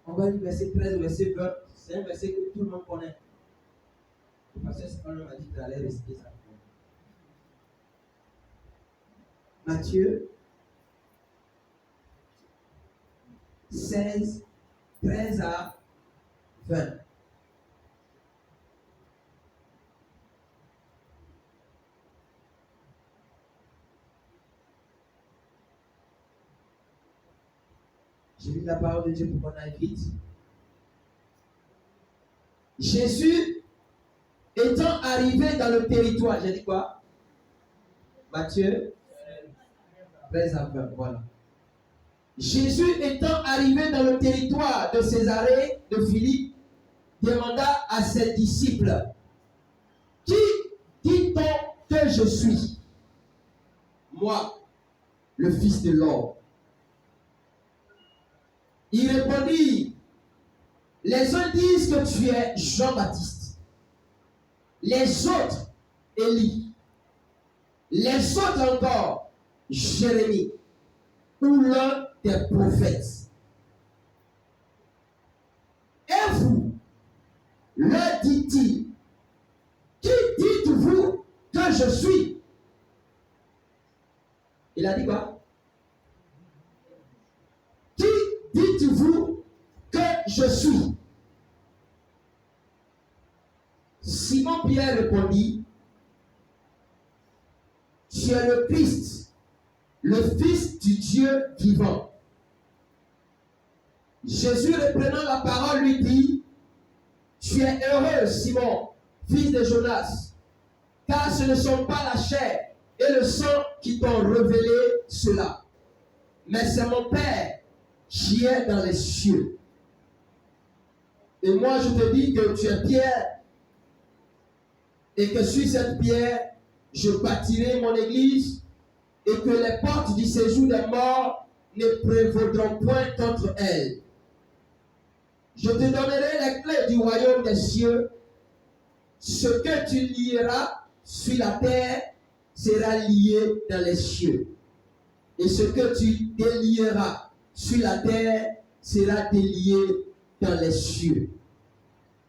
On va lire verset 13 au verset 20. C'est un verset que tout le monde connaît. Le pasteur Stéphane m'a dit qu'il allait réciter ça. Matthieu 16, 13 à 20. Je lis la parole de Dieu pour qu'on aille vite. Jésus étant arrivé dans le territoire, j'ai dit quoi? Matthieu 13 à 20, voilà. Jésus étant arrivé dans le territoire de Césarée de Philippe, demanda à ses disciples, qui dit-on que je suis? Moi, le Fils de l'homme. Il répondit, les uns disent que tu es Jean-Baptiste, les autres Élie, les autres encore Jérémie, ou l'un des prophètes. Et vous, leur dit-il, qui dites-vous que je suis? Il a dit quoi? Qui dites-vous que je suis? Simon Pierre répondit, tu es le Christ, le Fils du Dieu vivant. Jésus reprenant la parole lui dit, tu es heureux, Simon, fils de Jonas, car ce ne sont pas la chair et le sang qui t'ont révélé cela, mais c'est mon Père qui est dans les cieux. Et moi je te dis que tu es Pierre, et que sur cette pierre, je bâtirai mon église, et que les portes du séjour des morts ne prévaudront point contre elle. Je te donnerai les clés du royaume des cieux. Ce que tu lieras sur la terre sera lié dans les cieux. Et ce que tu délieras sur la terre sera délié dans les cieux.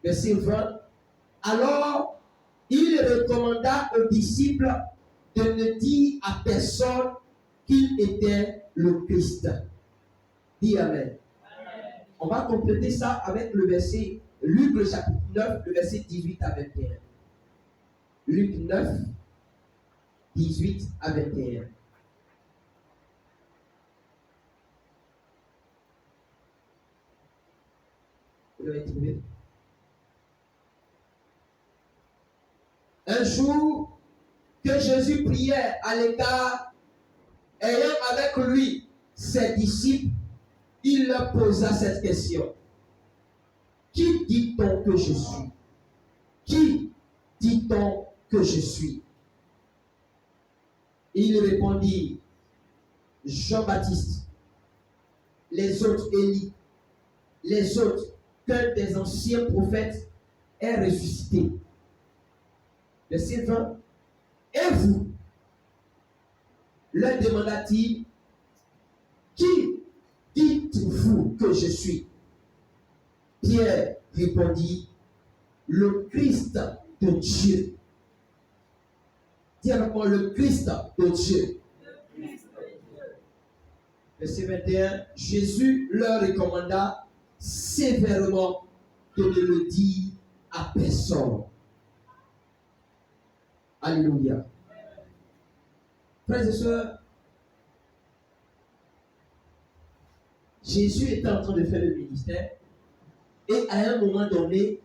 Verset 20. Alors, il recommanda aux disciples de ne dire à personne qu'il était le Christ. Dis Amen. On va compléter ça avec le verset, Luc le chapitre 9, le verset 18 à 21. Luc 9, 18 à 21. Vous l'avez trouvé? Un jour que Jésus priait à l'écart, ayant avec lui ses disciples, il leur posa cette question. Qui dit-on que je suis? Qui dit-on que je suis? Il répondit, Jean-Baptiste, les autres Élie, les autres qu'un des anciens prophètes est ressuscité. Verset 20. Et vous, leur demanda-t-il, qui dites-vous que je suis? Pierre répondit, le Christ de Dieu. Dis avec moi, le Christ de Dieu. Verset 21, Jésus leur recommanda sévèrement de ne le dire à personne. Alléluia. Frères et sœurs, Jésus était en train de faire le ministère et à un moment donné,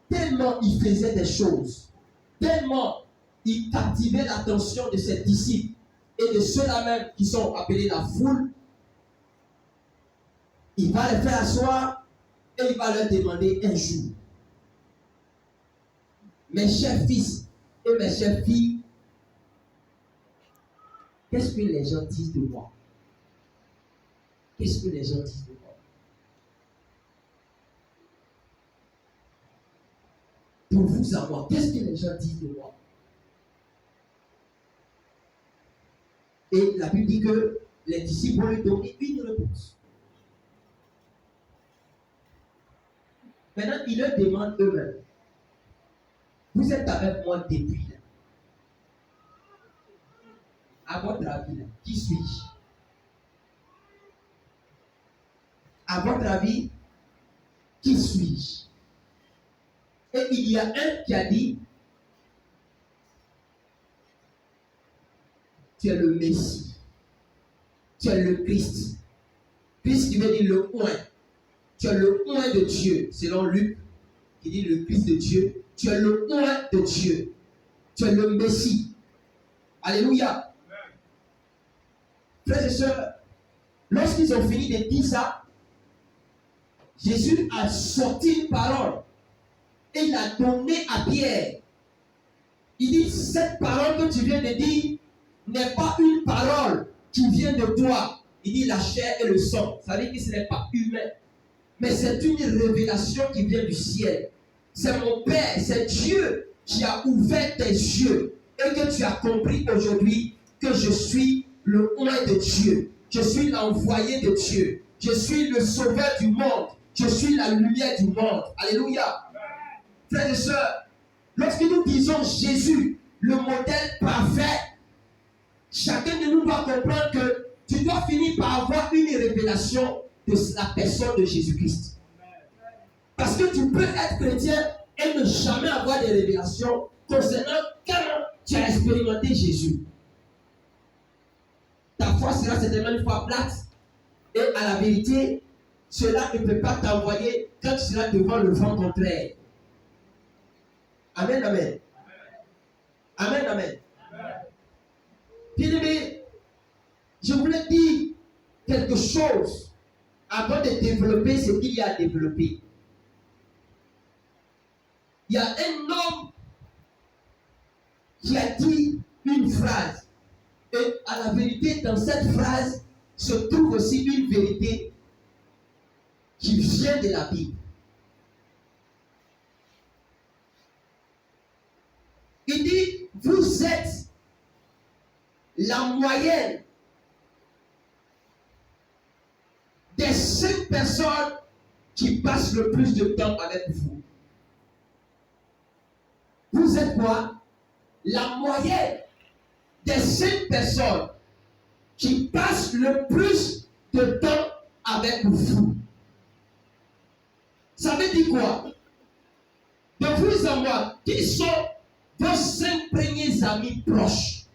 tellement il faisait des choses, tellement il captivait l'attention de ses disciples et de ceux-là même qui sont appelés la foule, il va les faire asseoir et il va leur demander un jour, mes chers fils et mes chères filles, qu'est-ce que les gens disent de moi? Qu'est-ce que les gens disent de moi? Pour vous à moi, qu'est-ce que les gens disent de moi? Et la Bible dit que les disciples vont lui donner une réponse. Maintenant, ils leur demandent eux-mêmes. Vous êtes avec moi depuis là. À votre avis, là, qui suis-je? À votre avis, qui suis-je? Et il y a un qui a dit, tu es le Messie. Tu es le Christ. Christ qui veut dire le oint. Tu es le oint de Dieu, selon Luc, qui dit le Christ de Dieu. Tu es le oint de Dieu. Tu es le Messie. Alléluia. Frères et sœurs, lorsqu'ils ont fini de dire ça, Jésus a sorti une parole et il a donné à Pierre. Il dit, cette parole que tu viens de dire n'est pas une parole qui vient de toi. Il dit la chair et le sang. Ça veut dire que ce n'est pas humain. Mais c'est une révélation qui vient du ciel. C'est mon Père, c'est Dieu qui a ouvert tes yeux et que tu as compris aujourd'hui que je suis le oint de Dieu. Je suis l'envoyé de Dieu. Je suis le sauveur du monde. Je suis la lumière du monde. Alléluia. Frères et sœurs, lorsque nous disons Jésus, le modèle parfait, chacun de nous doit comprendre que tu dois finir par avoir une révélation de la personne de Jésus-Christ. Parce que tu peux être chrétien et ne jamais avoir des révélations concernant comment tu as expérimenté Jésus. Ta foi sera certainement une foi plate. Et à la vérité, cela ne peut pas t'envoyer quand tu seras devant le vent contraire. Amen, amen. Amen, amen. Bien-aimé, je voulais dire quelque chose avant de développer ce qu'il y a à développer. Il y a un homme qui a dit une phrase. Et à la vérité, dans cette phrase se trouve aussi une vérité qui vient de la Bible. Il dit, vous êtes la moyenne des 5 personnes qui passent le plus de temps avec vous. Vous êtes quoi? La moyenne des 5 personnes qui passent le plus de temps avec vous. Ça veut dire quoi? De vous à moi, qui sont vos 5 premiers amis proches?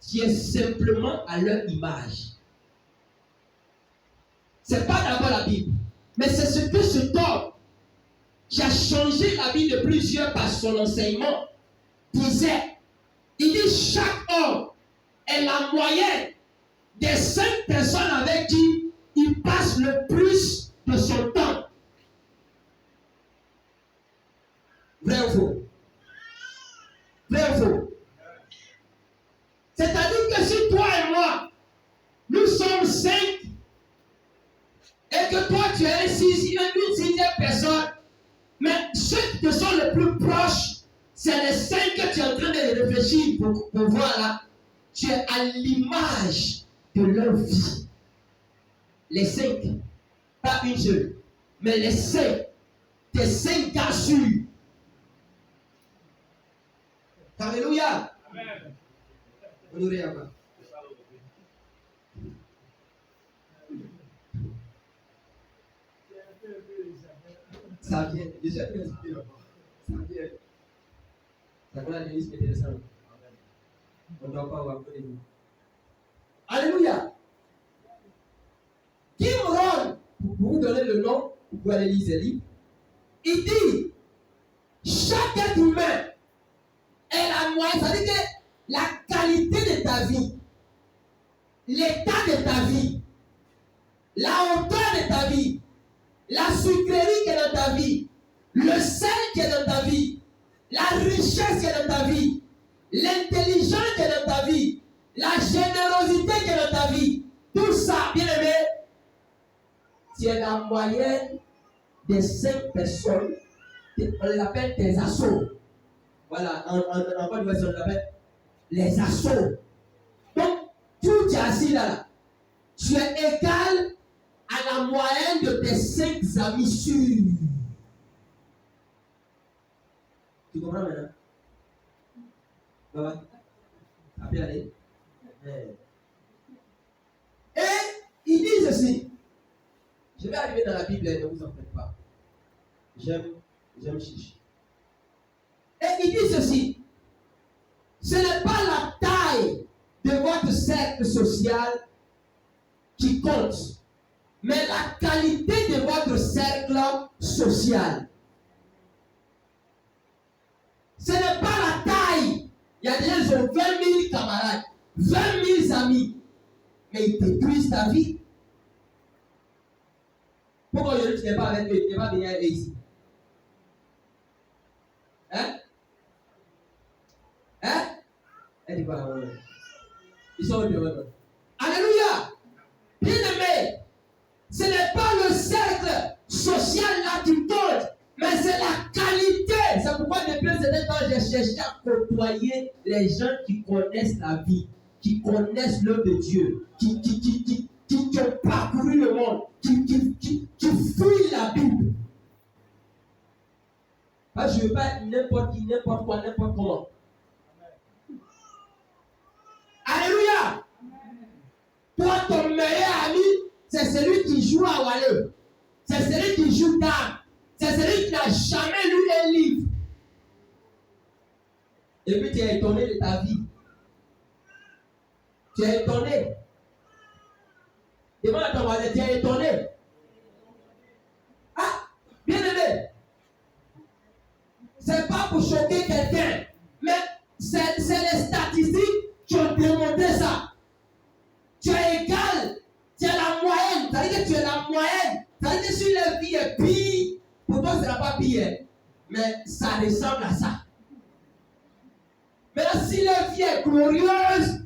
Qui est simplement à leur image. Ce n'est pas d'abord la Bible, mais c'est ce que cet homme qui a changé la vie de plusieurs par son enseignement disait. Il dit chaque homme est la moyenne des 5 personnes avec qui il passe le plus de son temps. Vrai ou faux? Vrai ou faux? C'est-à-dire que si toi et moi, nous sommes 5, et que toi tu es une 6e personne, mais ceux qui te sont les plus proches, c'est les 5 que tu es en train de réfléchir pour voir là. Tu es à l'image de leur vie. Les 5, pas une seule, mais les 5, tes 5 gars sûrs. Alléluia. Amen. Honoré à moi. Ça vient, déjà ça vient. Ça va aller se mettre ensemble. On ne doit pas avoir peur de nous. Alléluia. Kim Ron, pour vous donner le nom, vous pouvez aller lire les livres. Il dit chaque être humain est la moyenne, c'est-à-dire que la qualité de ta vie, l'état de ta vie, la hauteur de ta vie, la sucrerie qui est dans ta vie, le sel qui est dans ta vie, la richesse qui est dans ta vie, l'intelligence qui est dans ta vie, la générosité qui est dans ta vie, tout ça, bien aimé, c'est la moyenne des 5 personnes, on l'appelle tes assauts. Voilà, en bonne version, on l'appelle les assauts. Donc, tout est assis là, tu es égal à la moyenne de tes 5 amis sûrs. Tu comprends maintenant? Baba, appelle aller. Et il dit ceci. Je vais arriver dans la Bible, ne vous en faites pas. J'aime chichi. Et il dit ceci. Ce n'est pas la taille de votre cercle social qui compte, mais la qualité de votre cercle social. Ce n'est pas la taille. Il y a des gens qui ont 20 000 camarades, 20 000 amis, mais ils détruisent ta vie. Pourquoi aujourd'hui tu n'es pas avec eux, tu n'es pas venu avec eux ici? Hein? Elle dit quoi? Ils sont au dehors. Alléluia! Bien-aimé, ce n'est pas le cercle social là qui compte, mais c'est la qualité. C'est pourquoi depuis un certain temps, j'ai cherché à côtoyer les gens qui connaissent la vie, qui connaissent l'œuvre de Dieu, qui ont parcouru le monde, qui fouillent la Bible. Parce que je ne veux pas n'importe qui, n'importe quoi, n'importe comment. Alléluia! Toi, ton meilleur ami, c'est celui qui joue à Wallet. C'est celui qui joue dame. C'est celui qui n'a jamais lu un livre. Et puis tu es étonné de ta vie. Tu es étonné. Demande à ton voisin, tu es étonné. Ah, bien aimé. C'est pas pour choquer quelqu'un, mais c'est les statistiques qui ont démontré ça. Tu es égal, tu es la moyenne. Ça veut dire que tu es la moyenne. Ça veut dire que si la vie est pire, pour toi, ce ne sera pas pire. Mais ça ressemble à ça. Maintenant, si la vie est glorieuse,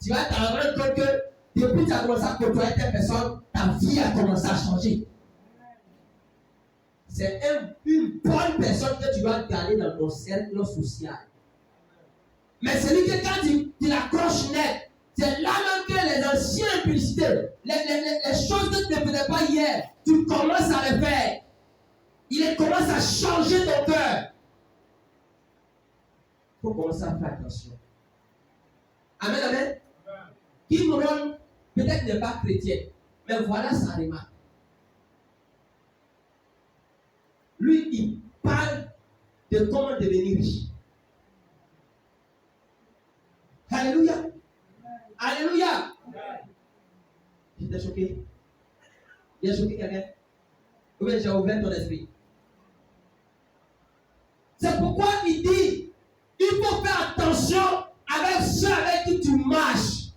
tu vas te rendre compte que depuis que tu as commencé à côtoyer telle personne, ta vie a commencé à changer. C'est une bonne personne que tu dois garder dans ton cercle social. Mais celui que quand tu l'accroches net, c'est là même que les anciennes publicités, les choses que tu ne faisais pas hier, tu commences à les faire. Il commence à changer ton cœur. Il faut commencer à faire attention. Amen, amen. Qui nous donne, peut-être n'est pas chrétien, mais voilà sa remarque. Lui, il parle de comment devenir riche. Alléluia. Alléluia. J'étais choqué. Il a choqué quelqu'un. Ou bien j'ai ouvert ton esprit. C'est pourquoi il dit, il faut faire attention avec ceux avec qui tu marches.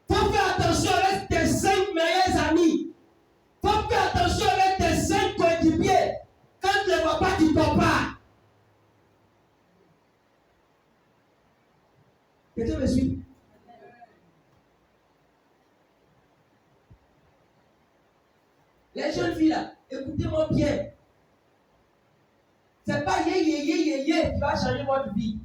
Il faut faire attention avec tes 5 meilleurs amis. Il faut faire attention avec tes 5 coéquipiers. Quand tu ne les vois pas, tu ne dors pas. Quelqu'un me suit? Les jeunes filles là, écoutez-moi bien. C'est pas yé qui va changer votre vie.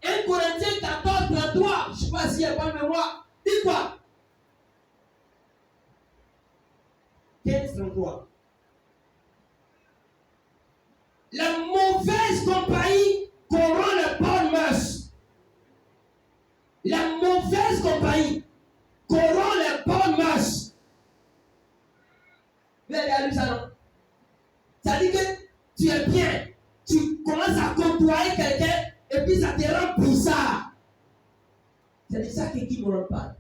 1 Corinthiens 14, 33, je ne sais pas si elle parle de moi. Dis quoi? 15, 33. La mauvaise compagnie corrompt les bonnes mœurs. La mauvaise compagnie corrompt les bonnes mœurs. Vous avez lu ça, non? Ça dit que tu es bien. Tu commences à côtoyer quelqu'un et puis ça te rend bizarre. C'est de ça que qui me parle.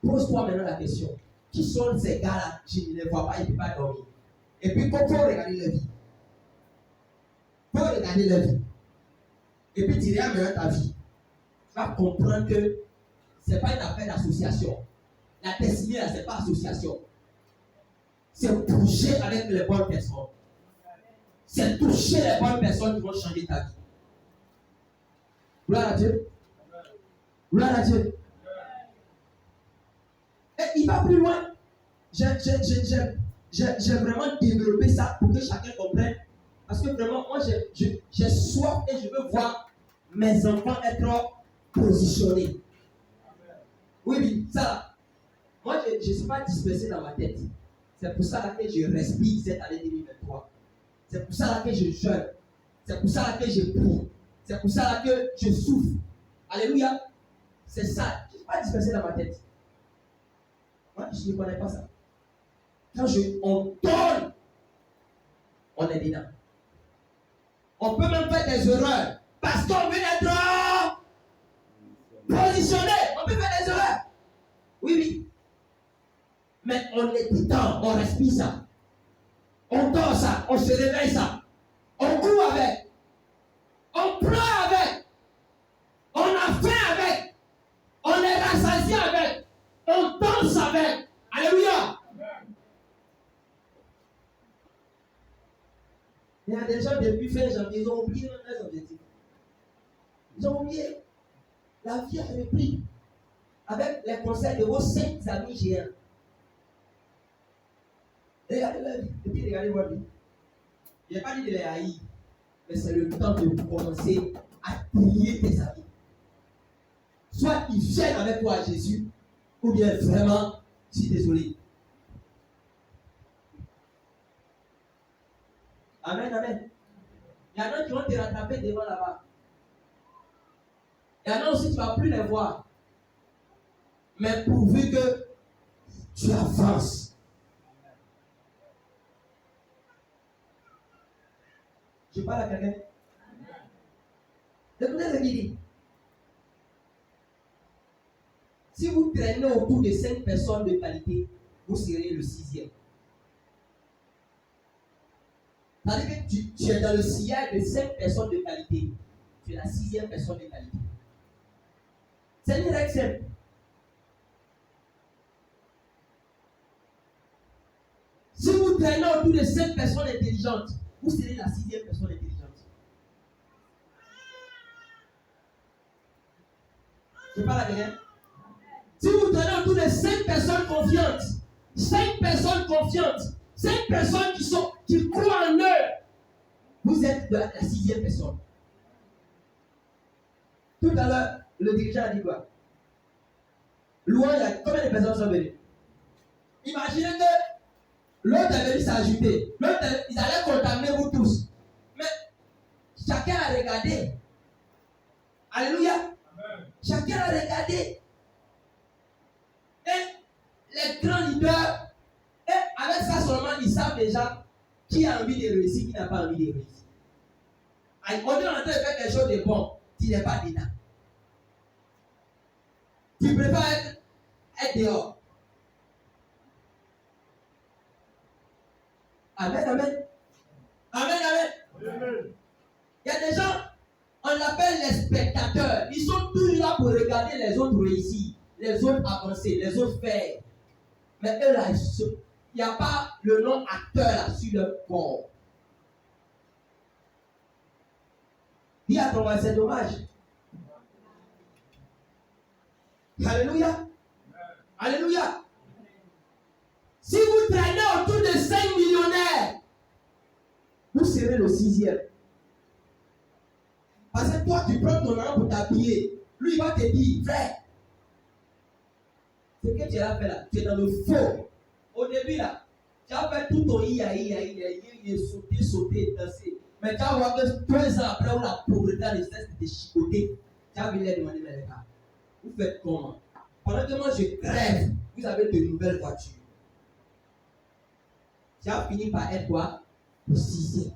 Pose-toi maintenant la question. Qui sont ces gars-là? Je ne les vois pas, ils ne peuvent pas dormir. Et puis, il faut regarder leur vie. Il faut regarder leur vie. Et puis, tu regardes maintenant ta vie. Tu vas comprendre que ce n'est pas une affaire d'association. La destinée, ce n'est pas association. C'est toucher avec les bonnes personnes. C'est toucher les bonnes personnes qui vont changer ta vie. Gloire à Dieu. Gloire à Dieu. Et il va plus loin. J'ai vraiment développé ça pour que chacun comprenne. Parce que vraiment, moi, j'ai soif et je veux voir mes enfants être positionnés. Oui, ça. Moi, je ne suis pas dispersé dans ma tête. C'est pour ça que je respire cette année 2023. C'est pour ça que je jeûne. C'est pour ça que je prie. C'est pour ça que je souffre. Alléluia. C'est ça. Je ne suis pas dispersé dans ma tête. Moi, je ne connais pas ça. Quand on donne, on est dedans. On peut même faire des erreurs parce qu'on veut être positionné. On peut faire des erreurs. Oui. Mais on est dedans, on respire ça. On dort ça, on se réveille ça. On court avec. On pleure avec. On a faim avec. On est rassasié avec. On danse avec. Alléluia. Il y a des gens depuis fin janvier, ils ont oublié leurs objectifs. Ils ont oublié. La vie a repris. Avec les conseils de vos 5 amis géants. Regardez leur vie. Et puis regardez votre vie. Je n'ai pas dit de les haïr. Mais c'est le temps de commencer à prier tes amis. Soit ils viennent avec toi à Jésus, ou bien vraiment, je suis désolé. Amen. Il y en a qui vont te rattraper devant là-bas. Il y en a aussi, tu ne vas plus les voir. Mais pourvu que tu avances. Je parle à quelqu'un. Écoutez ce qu'il dit. Si vous traînez autour de 5 personnes de qualité, vous serez le 6e. C'est-à-dire que tu es dans le sillage de 5 personnes de qualité. Tu es la 6e personne de qualité. C'est une règle simple. Si vous traînez autour de 5 personnes intelligentes, vous serez la 6e personne intelligente. Je parle à quelqu'un. Si vous traînez autour de 5 personnes confiantes, 5 personnes confiantes, 5 personnes qui croient en eux, vous êtes la 6e personne. Tout à l'heure, le dirigeant a dit quoi? Louange, combien de personnes sont venues? Imaginez que l'autre est venu s'ajouter. Ils allaient contaminer vous tous. Mais chacun a regardé. Alléluia. Amen. Chacun a regardé. Et les grands leaders, avec ça seulement, ils savent déjà qui a envie de réussir, qui n'a pas envie de réussir. On est en train de faire quelque chose de bon, tu n'es pas dedans. Tu préfères être dehors. Amen. Il y a des gens, on l'appelle les spectateurs. Ils sont toujours là pour regarder les autres réussir, les autres avancer, les autres faire. Mais eux là, il n'y a pas le nom acteur là sur leur corps. Dis à ton voisin, c'est dommage. Alléluia. Alléluia. Si vous traînez autour de 5 millionnaires, vous serez le 6e. Parce que toi, tu prends ton argent pour t'habiller. Lui, il va te dire, frère, ce que tu as fait là, tu es dans le faux. Au début là, tu as fait tout ton sauter, danser. Mais tu vas voir que 2 ans après, où la pauvreté a cesse de te chicoter, tu as vu les demander, mais les gars, vous faites comment? Pendant que moi je crève, vous avez de nouvelles voitures. Tu as fini par être quoi? Le 6e.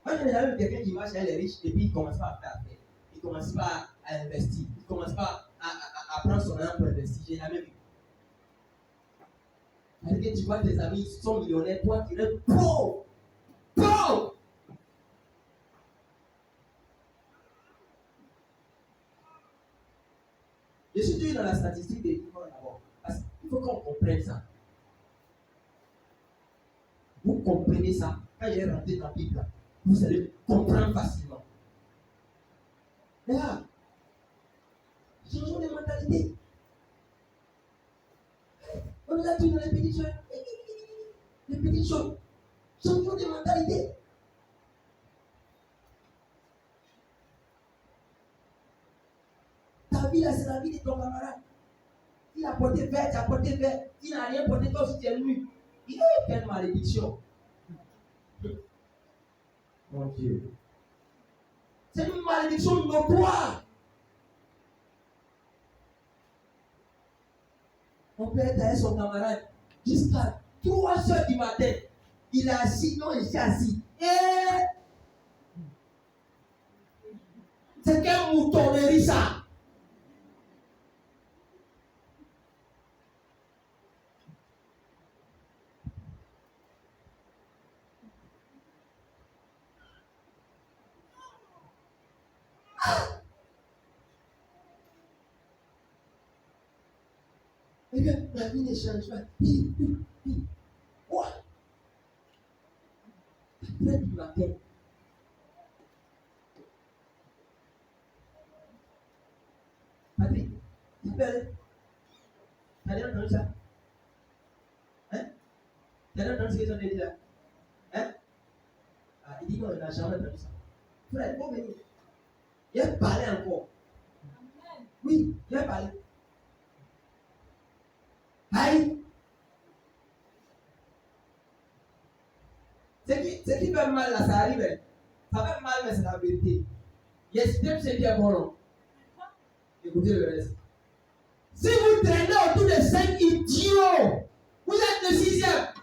Moi, j'ai déjà vu quelqu'un qui marche, elle est riche, et puis il ne commence pas à faire affaire. Il ne commence pas à investir. Il ne commence pas à prendre son argent pour investir. J'ai jamais vu. C'est-à-dire que tu vois tes amis sont millionnaires, toi tu es pauvre. Pauvre! Je suis toujours dans la statistique des vivants d'abord. Parce qu'il faut qu'on comprenne ça. Vous comprenez ça. Quand j'ai rentré dans la Bible, vous allez comprendre facilement. Mais là, changeons de mentalité. On nous a dit dans les petites choses. Les petites choses. Changeons de mentalité. vie là, c'est la vie de ton camarade. Il a porté vert, tu as porté vert. Il n'a rien porté, toi aussi tu es nu. Quelle malédiction. Mon Dieu. C'est une malédiction notoire. On peut être avec son camarade jusqu'à 3 heures du matin. Il est assis, non, il est assis. Et c'est quelle moutonnerie ça? Et bien, la vie ne change pas. Quoi? Après du matin. Patrick, tu peux aller? T'as rien entendu ça? Hein? T'as rien entendu ce qu'ils ont dit là? Hein? Ah, il dit non, il n'a jamais entendu ça. Frère, il faut venir. Il a parlé encore. Oui, il a parlé. Aïe! Ce qui fait mal là, ça arrive. Ça fait mal, mais c'est la vérité. J'estime ce qui est bon. Non? Écoutez le reste. Si vous traînez autour de 5 idiots, vous êtes le 6e.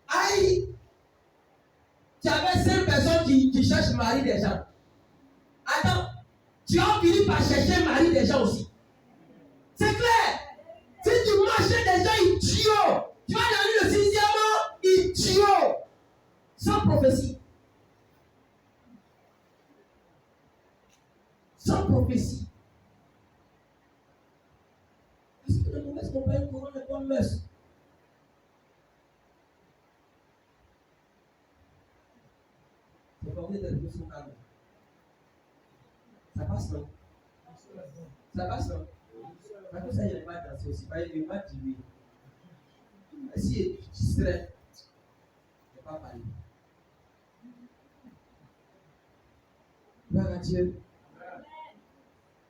Aïe! Tu avais 5 personnes qui cherchent le mari des gens. Attends, tu as fini par chercher le mari des gens aussi. C'est clair. Si tu marches des gens idiots, tu vas devenir le 6e idiot. Sans prophétie. Sans prophétie. Parce que les mauvaises compagnies couronne les bonnes mœurs. C'est pas vrai d'être sur calme. Ça passe non? Ça passe non? Parce que ça, il n'y a pas danser aussi. Il n'y a pas diluer. Si il est distrait, il n'y a pas parler. Gloire à Dieu.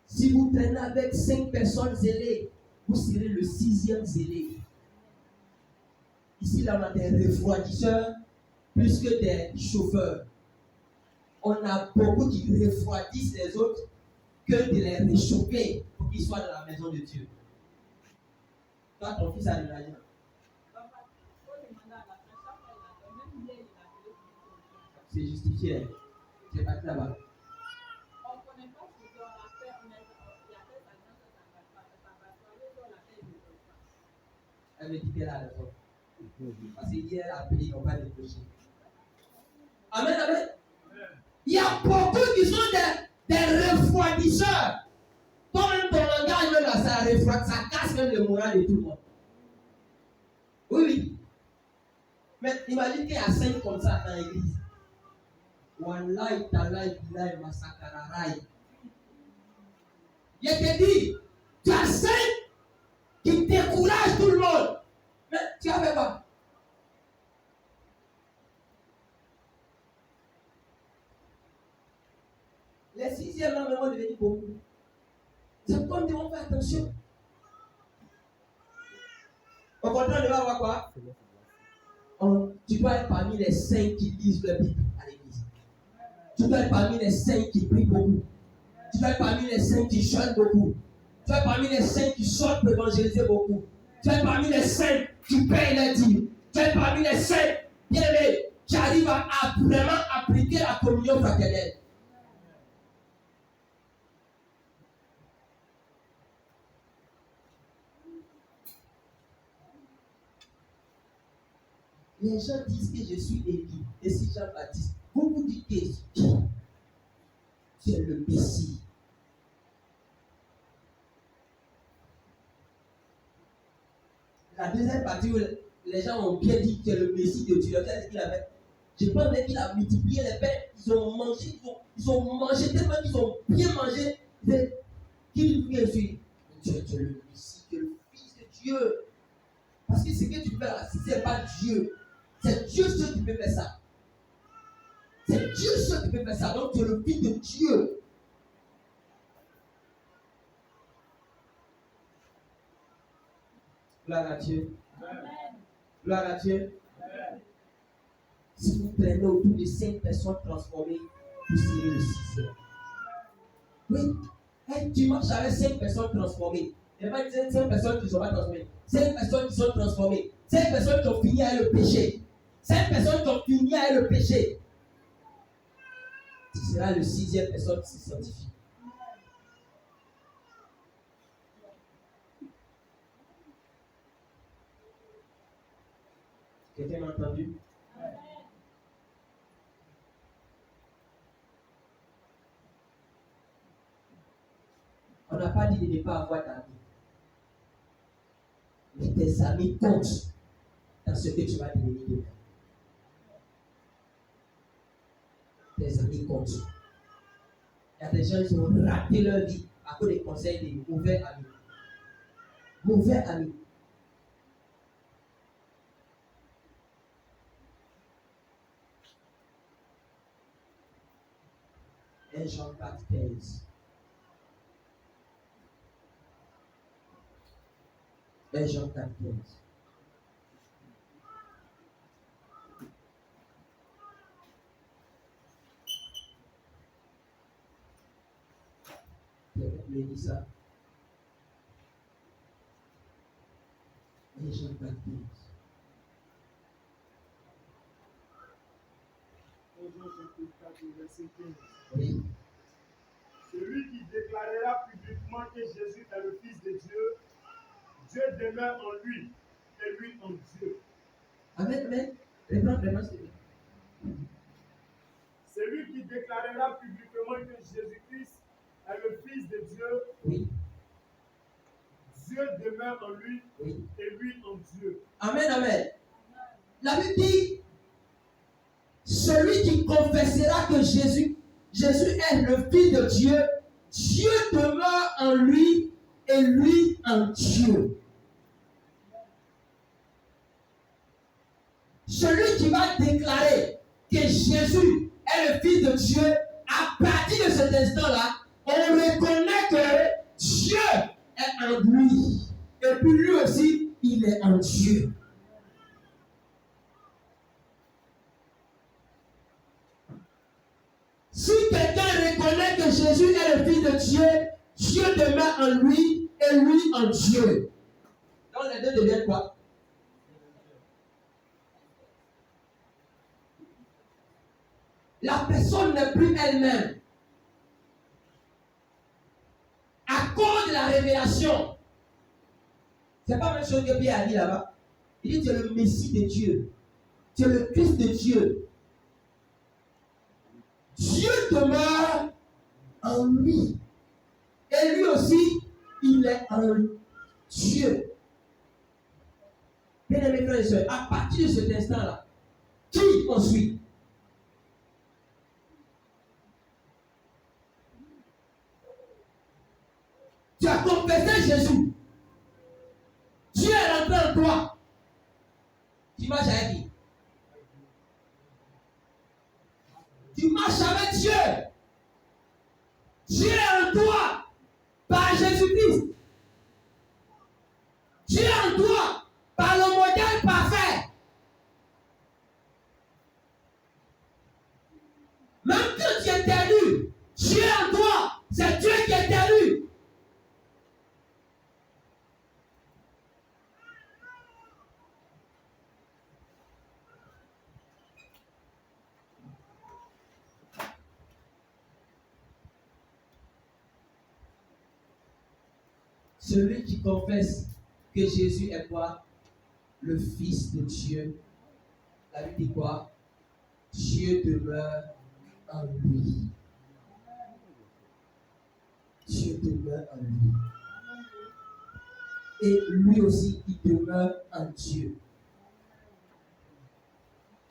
Si vous traînez avec 5 personnes zélées, vous serez le 6e zélé. Ici, là, on a des refroidisseurs plus que des chauffeurs. On a beaucoup qui refroidissent les autres que de les réchauffer pour qu'ils soient dans la maison de Dieu. Toi, ton fils a de l'argent. C'est justifié. C'est pas là-bas. Elle me dit qu'elle a raison. Parce qu'hier, elle a appelé, ils n'ont pas décroché. Amen, amen. Il y a beaucoup qui sont des refroidisseurs. Toi-même, ton langage, même là, ça refroidit, ça casse même le moral de tout le monde. Oui, oui. Mais imagine qu'il y a 5 comme ça dans l'église. Wallahi, talaï, bilaï, massakaraï. Je te dis, tu as 5 qui découragent tout le monde. Mais tu as fait quoi? Les 6e là, vont devenir beaucoup. C'est comme nous, on fait attention. Au contraire, on va voir quoi? Tu dois être parmi les 5 qui lisent la Bible à l'église. Tu dois être parmi les 5 qui prient beaucoup. Tu dois être parmi les 5 qui chantent beaucoup. Tu dois être parmi les 5 qui sortent pour évangéliser beaucoup. Tu dois être parmi les 5 qui payent les dîmes. Tu dois être parmi les 5 bien-aimés qui arrivent à vraiment appliquer la communion fraternelle. Les gens disent que je suis Élie. Et si Jean-Baptiste, vous vous dites que tu es le Messie. La deuxième partie où les gens ont bien dit que tu es le Messie de Dieu, c'est ce qu'il avait. Je pense qu'il a multiplié les pains. Ils ont mangé tellement qu'ils ont bien mangé. Qu'il dit que je suis le Messie, que le Fils de Dieu. Parce que ce que tu fais là, si ce n'est pas Dieu, c'est Dieu seul qui peut faire ça. C'est Dieu seul qui peut faire ça. Donc tu es le fils de Dieu. Gloire à Dieu. Gloire à Dieu. Si vous prenez autour de 5 personnes transformées, vous serez le 6e. Oui. Hey, tu marches avec 5 personnes transformées. Il n'y a pas 5 personnes qui ne sont pas transformées. 5 personnes qui sont transformées. 5 personnes qui ont fini avec le péché. 5 personnes qui ont fini avec le péché. Tu seras le 6e personne qui se sanctifie. Quelqu'un m'a entendu? On n'a pas dit de ne pas avoir d'amis. Mais tes amis comptent dans ce que tu vas devenir demain. Tes amis comptent. Il y a des gens qui ont raté leur vie à cause des conseils des mauvais amis. Mauvais amis. Et Jean 4, 15. Et Jean 4, 15. Je dis ça. Et Jean 4, 15. Oui. Celui qui déclarera publiquement que Jésus est le Fils de Dieu, Dieu demeure en lui et lui en Dieu. Amen, amen. Reprends, Celui qui déclarera publiquement que Jésus-Christ est le Fils de Dieu, oui. Dieu demeure en lui, oui. Et lui en Dieu. Amen, amen. La Bible dit, celui qui confessera que Jésus est le Fils de Dieu, Dieu demeure en lui et lui en Dieu. Celui qui va déclarer que Jésus est le Fils de Dieu, à partir de cet instant-là, on reconnaît que Dieu est en lui. Et puis lui aussi, il est en Dieu. Si quelqu'un reconnaît que Jésus est le Fils de Dieu, Dieu demeure en lui et lui en Dieu. Donc les deux deviennent quoi? La personne n'est plus elle-même. À cause de la révélation. C'est pas la même chose que Pierre a dit là-bas. Il dit tu es le Messie de Dieu. Tu es le Christ de Dieu. Dieu demeure en lui. Et lui aussi, il est en Dieu. Bien aimés frères et sœurs, à partir de cet instant-là, qui on suit? Tu as confessé Jésus. Dieu est rentré en toi. Tu marches avec qui? Tu marches avec Dieu. Dieu est en toi par Jésus-Christ. Dieu est en toi par le modèle parfait. Même quand tu es élu, Dieu est en toi. C'est Dieu qui est élu. Celui qui confesse que Jésus est quoi? Le Fils de Dieu. La Bible dit quoi? Dieu demeure en lui. Dieu demeure en lui. Et lui aussi, il demeure en Dieu.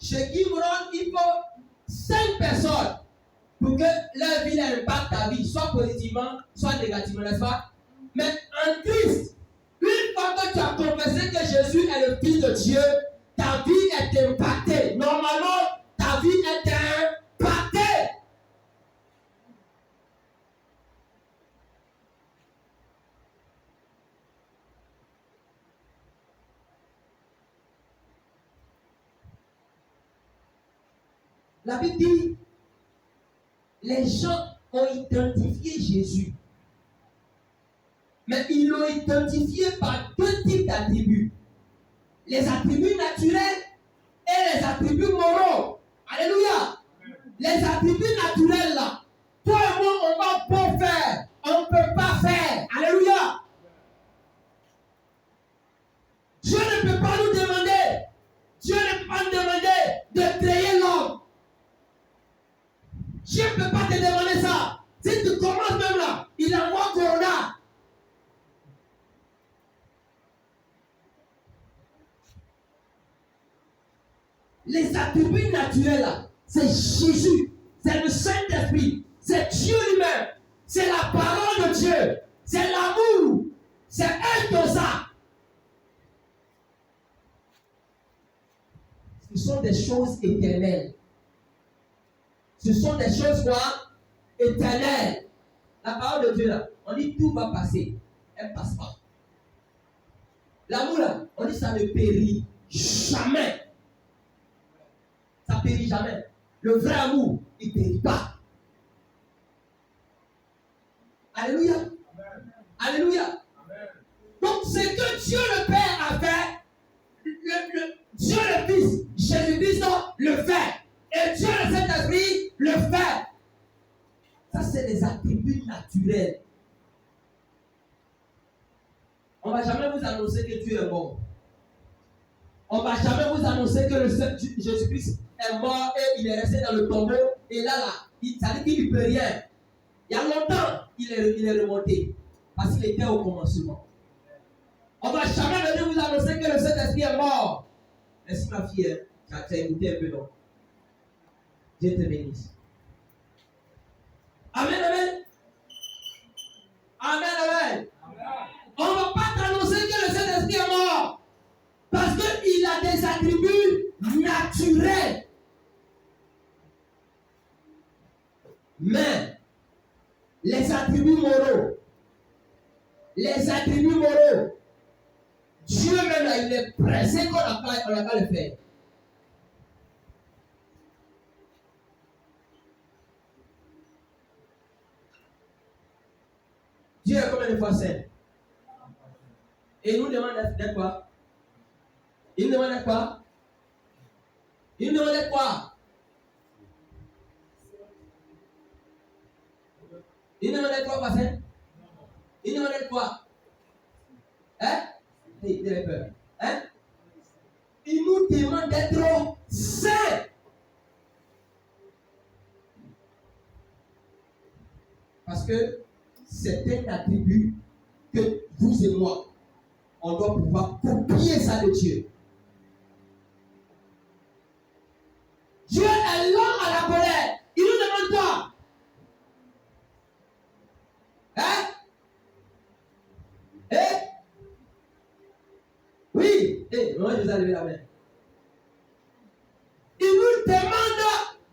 Chez Gimron, il faut 5 personnes pour que leur vie impacte ta vie, soit positivement, soit négativement, n'est-ce pas? Mais en Christ, une fois que tu as confessé que Jésus est le Fils de Dieu, ta vie est impactée. Normalement, ta vie est impactée. La Bible dit, les gens ont identifié Jésus. Mais ils l'ont identifié par deux types d'attributs. Les attributs naturels et les attributs moraux. Alléluia. Les attributs naturels là, toi et moi, on va pas faire, on ne peut pas faire. Alléluia. Dieu ne peut pas nous demander, Dieu ne peut pas nous demander de créer l'homme. Dieu ne peut pas te demander ça. Si tu commences même là, il envoie Corona. Les attributs naturels là, c'est Jésus, c'est le Saint-Esprit, c'est Dieu lui-même, c'est la parole de Dieu, c'est l'amour, c'est être ça. Ce sont des choses éternelles. Ce sont des choses quoi? Éternelles. La parole de Dieu là, on dit tout va passer. Elle ne passe pas. L'amour là, on dit ça ne périt jamais. Ça ne périt jamais. Le vrai amour, il ne périt pas. Alléluia. Amen. Alléluia. Amen. Donc, ce que Dieu le Père a fait, Dieu le Fils, Jésus-Christ le fait. Et Dieu le Saint-Esprit le fait. Ça, c'est des attributs naturels. On ne va jamais vous annoncer que Dieu est mort. On ne va jamais vous annoncer que le Jésus-Christ est mort et il est resté dans le tombeau. Et là, ça dit qu'il ne peut rien. Il y a longtemps, il est remonté. Parce qu'il était au commencement. On ne va jamais venir vous annoncer que le Saint-Esprit est mort. Merci ma fille, tu as écouté un peu, non? Dieu te bénisse. Amen, amen. Amen, amen. On ne va pas t'annoncer que le Saint-Esprit est mort. Parce qu'il a des attributs naturels. Mais les attributs moraux, Dieu même là, il est pressé qu'on n'a pas le faire. Dieu est combien de fois saint? Et il nous demande d'être quoi? Il nous demande d'être quoi? Il nous demande d'être quoi? Il nous demande d'être quoi, saint? Il nous demande d'être quoi? Hein? Il a peur. Hein? Il nous demande d'être saint. Parce que c'est un attribut que vous et moi, on doit pouvoir copier ça de Dieu. Dieu est lent à la colère. Il nous demande quoi? Hein? Oui. Moi, je vous ai levé la main. Il nous demande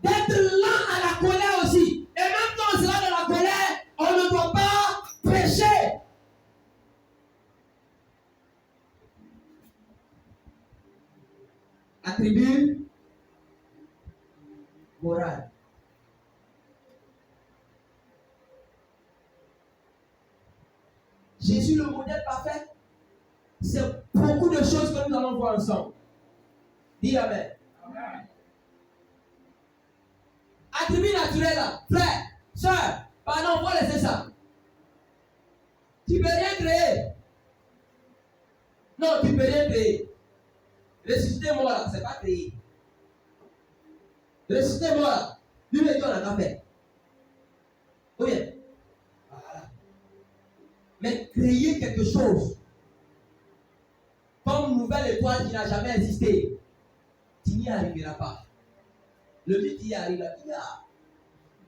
d'être lent à la colère aussi. Et même quand on sera dans la colère, on ne doit pas pécher. Attribut moral. Jésus, le modèle parfait, c'est beaucoup de choses que nous allons voir ensemble. Dis amen. Amen. Attribut naturel là, frère, soeur, pardon, on va laisser ça. Tu ne peux rien créer. Non, tu ne peux rien créer. Ressusciter moi là, c'est pas créer. Ressusciter moi là, lui me dit on a qu'à faire. Oui. Voilà. Mais créer quelque chose comme nouvelle étoile qui n'a jamais existé, tu n'y arriveras pas. Le but qui y arrivera,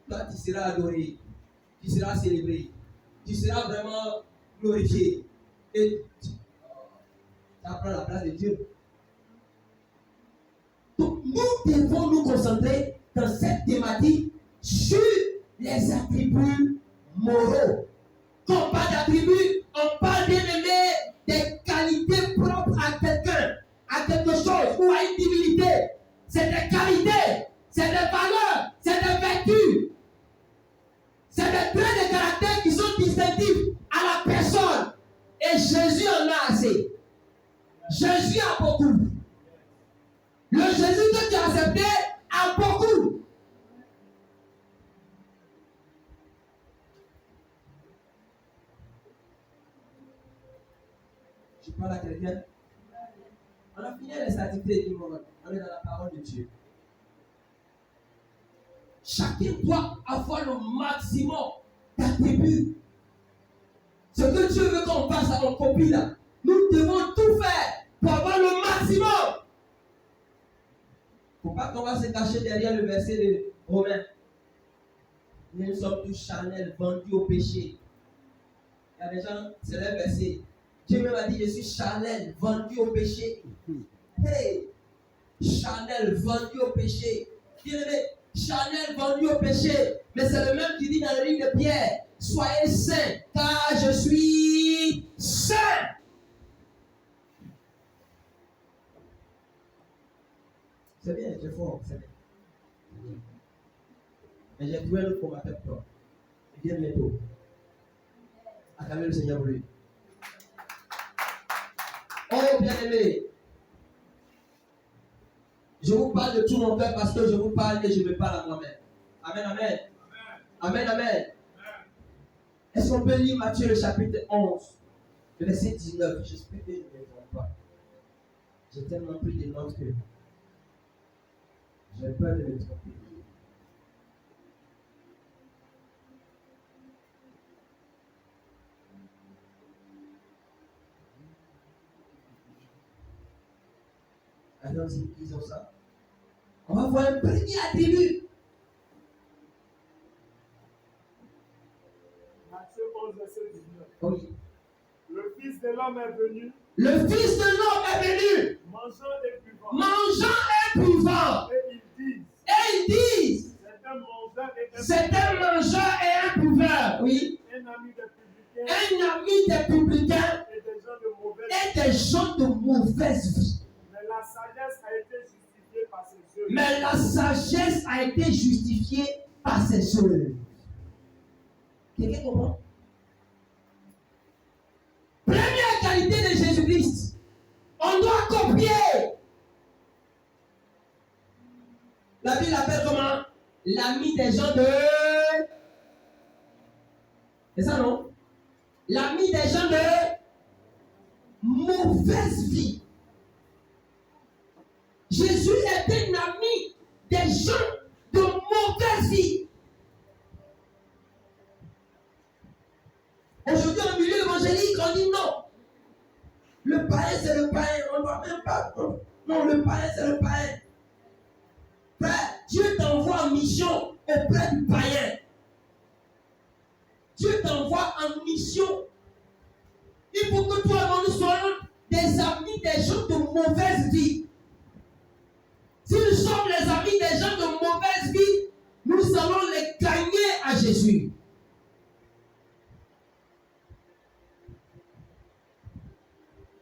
toi tu seras adoré, tu seras célébré, tu seras vraiment glorifié. Et tu prends la place de Dieu. Donc nous devons nous concentrer dans cette thématique sur les attributs moraux. Quand on parle d'attributs, on parle bien aimé des qualités propres à quelqu'un, à quelque chose ou à une divinité. C'est des qualités. c'est des valeurs, c'est des vertus, c'est des traits de caractère qui sont distinctifs à la personne. Et Jésus en a assez. Jésus a beaucoup. Le Jésus que tu as accepté a beaucoup. Je parle à quelqu'un. On a fini les statistiques du monde. On est dans la parole de Dieu. Chacun doit avoir le maximum d'attributs. Ce que Dieu veut qu'on fasse à mon copie là, nous devons tout faire pour avoir le maximum. Il ne faut pas qu'on va se cacher derrière le verset de Romains. Nous sommes tous charnels, vendus au péché. Il y a des gens, c'est le verset. Dieu même a dit, je suis charnel, vendu au péché. Hey! Charnel, vendu au péché. Bien-aimé, charnel, vendu au péché. Mais c'est le même qui dit dans le livre de Pierre, soyez saints, car je suis saint. C'est bien, c'est fort, c'est bien. Mais j'ai trouvé un autre formateur pour toi. Il vient bientôt. Acclamez le Seigneur pour lui. Oh, bien-aimé. Je vous parle de tout mon cœur parce que je vous parle et je me parle à moi-même. Amen, amen. Amen, amen. Est-ce qu'on peut lire Matthieu le chapitre 11, le verset 19? J'espère que je ne me trompe pas. J'ai tellement pris des notes que j'ai peur de me tromper. Allons-y, disons ça. On va voir un premier attribut. Matthieu 11, verset 19. Oui. Le Fils de l'homme est venu. Le Fils de l'homme est venu. Mangeant et buvant. Mangeant et buvant. Et ils disent. C'est un mangeur et un buveur. Oui. Un ami des publicains. Un ami des publicains. Et des gens de mauvaise vie. Et des gens de mauvaise vie. Mais la sagesse a été justifiée par ses œuvres. Mais la sagesse a été justifiée par ses œuvres. Quelqu'un comprend? Première qualité de Jésus-Christ. On doit copier. La Bible appelle comment? L'ami des gens de... C'est ça, non? L'ami des gens de mauvaise vie. Jésus est un ami des gens de mauvaise vie. Aujourd'hui, au milieu évangélique, on dit non. Le païen, c'est le païen. On ne doit même pas. Non, le païen, c'est le païen. Frère, Dieu t'envoie en mission auprès du païen. Dieu t'envoie en mission. Il faut que toi et moi nous soyons des amis des gens de mauvaise vie. Si nous sommes les amis des gens de mauvaise vie, nous allons les gagner à Jésus.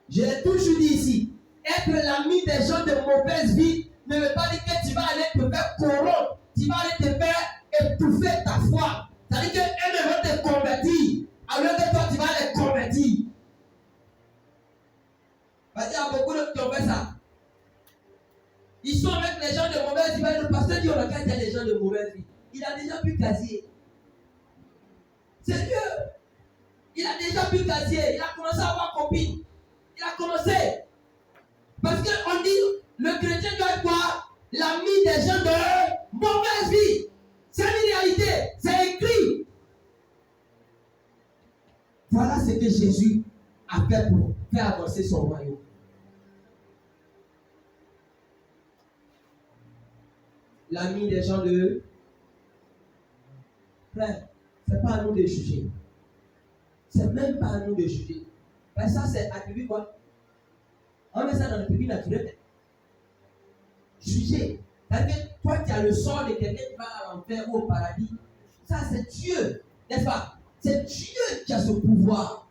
Je l'ai toujours dit ici, être l'ami des gens de mauvaise vie ne veut pas dire que tu vas aller te faire corrompre, tu vas aller te faire étouffer ta foi. C'est-à-dire qu'eux vont te convertir, alors que toi tu vas les convertir. Parce qu'il y a beaucoup de qui ont fait ça. Ils sont avec les gens de mauvaise vie. Le pasteur dit on a qu'à dire les gens de mauvaise vie. Il a déjà pu casier. C'est Dieu. Il a déjà pu casier. Il a commencé à avoir copine. Il a commencé. Parce qu'on dit le chrétien doit être quoi? L'ami des gens de mauvaise vie. C'est une réalité. C'est écrit. Voilà ce que Jésus a fait pour faire avancer son royaume. L'ami des gens de... Frère, c'est pas à nous de juger. C'est même pas à nous de juger. Parce que ça, c'est attribué quoi? On met ça dans le public naturel. Juger. C'est-à-dire que toi, tu as le sort de quelqu'un qui va à l'enfer ou au paradis. Ça, c'est Dieu. N'est-ce pas? C'est Dieu qui a ce pouvoir.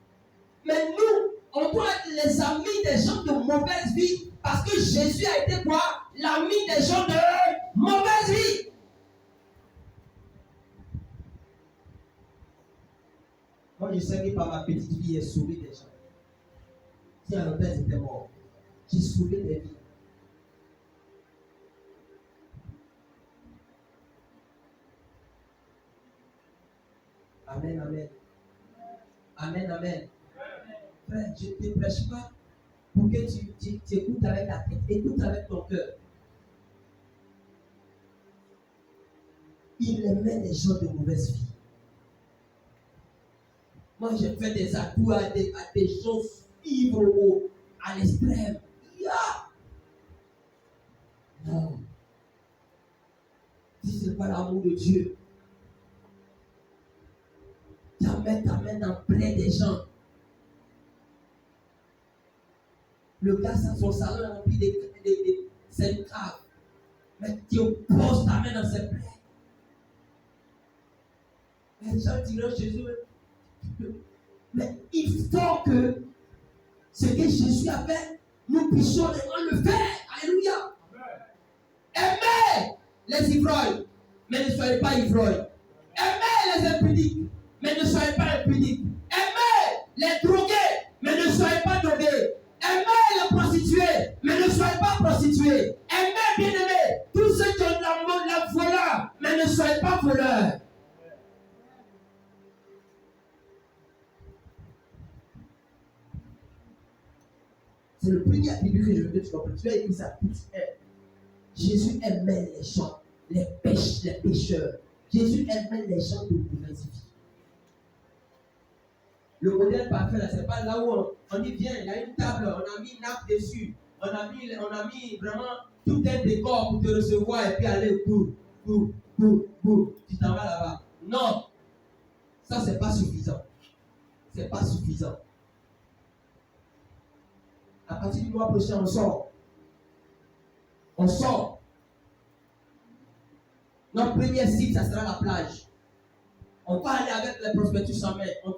Mais nous, on doit être les amis des gens de mauvaise vie parce que Jésus a été quoi? L'ami des gens de mauvaise vie. Moi, je sais que par ma petite vie, j'ai sauvé des gens. Si un père était mort, j'ai sauvé des vies. Amen, amen. Amen, amen. Frère, je ne te prêche pas pour que tu écoutes avec la tête. Écoute avec ton cœur. Il aimait les gens de mauvaise vie. Moi, j'ai fait des atouts à des gens ivres à l'extrême. Non. Si ce n'est pas l'amour de Dieu, t'amènes en plein des gens. Le gars, son salon est rempli de scènes graves. Mais tu poses ta main dans ses plaies. Les gens diront Jésus, mais il faut que ce que Jésus a fait, nous puissions le faire. Alléluia. Aimez les ivrognes, mais ne soyez pas ivrognes. Aimez les impudiques, mais ne soyez pas impudiques. Aimez les drogués, mais ne soyez pas drogués. Aimez les prostituées, mais ne soyez pas prostituées. Aimez, bien-aimés, tous ceux qui ont la voleur, mais ne soyez pas voleurs. C'est le premier attribut que je veux que tu comprennes. Tu as écrit ça. Jésus aimait les gens, les pécheurs. Jésus aimait les gens de mauvaise vie. Le modèle parfait, là, c'est pas là où on y vient, il y a une table, on a mis une nappe dessus, on a mis vraiment tout un décor pour te recevoir et puis aller tu t'en vas là-bas. Non, ça c'est pas suffisant. C'est pas suffisant. À partir du mois prochain, on sort. On sort. Notre premier site, ça sera la plage. On va aller avec les prospectus en main. On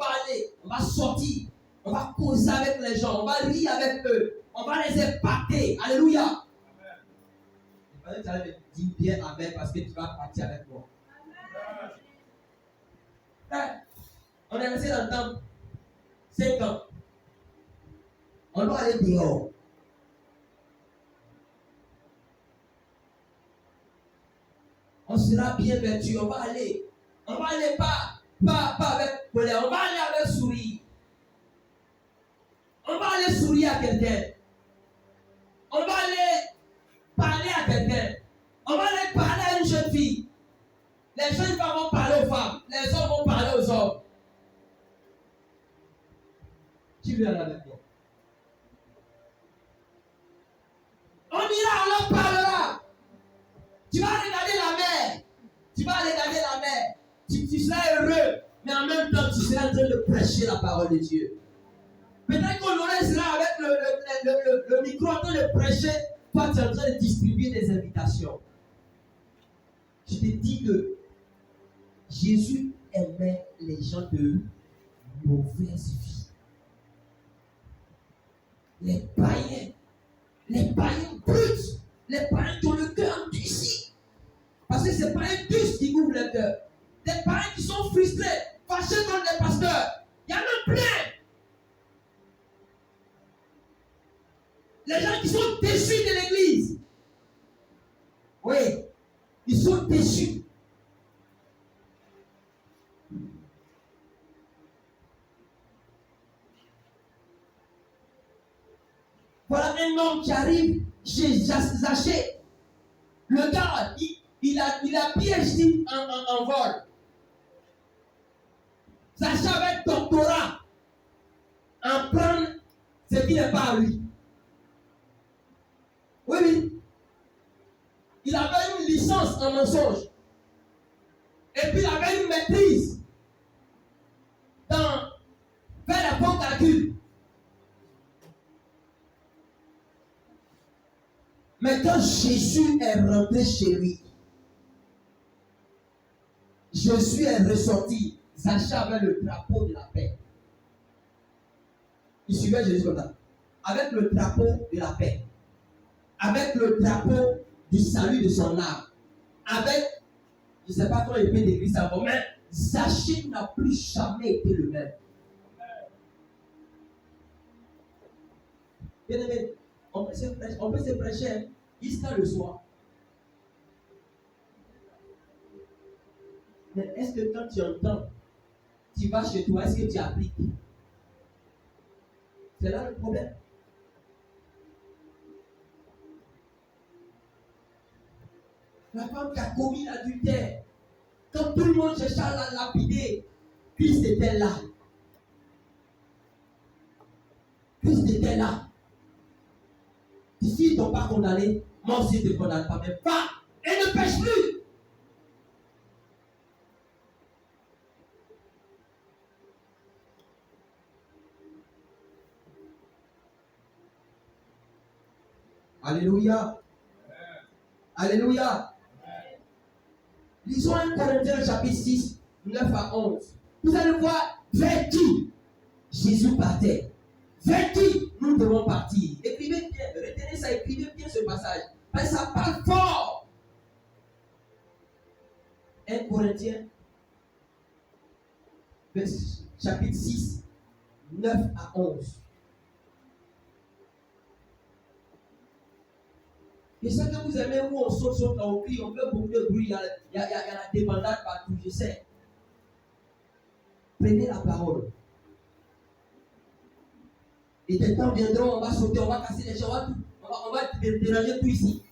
va sortir. On va causer avec les gens. On va rire avec eux. On va les épater. Alléluia. Amen. Tu allais me dire bien amen parce que tu vas partir avec moi. Amen. On est resté dans le temple 5 ans. On doit aller dehors. On sera bien vêtu. On va aller pas avec colère. On va aller avec sourire. On va aller sourire à quelqu'un. On va aller parler à quelqu'un. On va aller parler à une jeune fille. Les jeunes femmes vont parler aux femmes. Les hommes vont parler aux hommes. Qui vient là avec moi? On ira, on leur parlera. Tu vas regarder la mer. Tu seras heureux, mais en même temps, tu seras en train de prêcher la parole de Dieu. Peut-être qu'on sera avec le micro en train de prêcher, toi, tu es en train de distribuer des invitations. Je te dis que Jésus aimait les gens de mauvaise vie. Les païens bruts, les païens qui ont le cœur endurci. Parce que ce n'est pas un bus qui ouvre le cœur. Des païens qui sont frustrés, fâchés contre les pasteurs. Il y en a plein. Les gens qui sont déçus de l'église. Oui, ils sont déçus. Voilà un homme qui arrive chez Zachée. Le gars, il a PhD en vol. Zachée avait doctorat en prendre ce qui n'est pas à lui. Oui. Il avait une licence en mensonge. Et puis il avait une maîtrise dans faire les bons calculs. Mais quand Jésus est rentré chez lui, Jésus est ressorti. Zachée avait le drapeau de la paix. Il suivait Jésus comme ça. Avec le drapeau de la paix. Avec le drapeau du salut de son âme. Avec, je ne sais pas comment il peut décrire ça, mais Zachée n'a plus jamais été le même. Bien aimé, on peut se prêcher jusqu'à le soir. Mais est-ce que quand tu entends, tu vas chez toi, est-ce que tu appliques? C'est là le problème. La femme qui a commis l'adultère, quand tout le monde cherchait à la lapider, Christ était là. Christ était là. S'ils ne t'ont pas condamné, moi aussi je ne te condamne pas. Mais va et ne pêche plus. Alléluia. Alléluia. Lisons 1 Corinthiens chapitre 6, 9 à 11. Vous allez voir vers qui Jésus partait. Vers qui nous devons partir. Écrivez bien, retenez ça, écrivez bien ce passage. Parce que ça parle fort. 1 Corinthiens chapitre 6, 9 à 11. Et ce que vous aimez où on saute, on crie, on fait beaucoup de bruit, il y a la débandade partout, je sais. Prenez la parole. Et des temps viendront, on va sauter, on va casser les gens, on va déranger tout ici.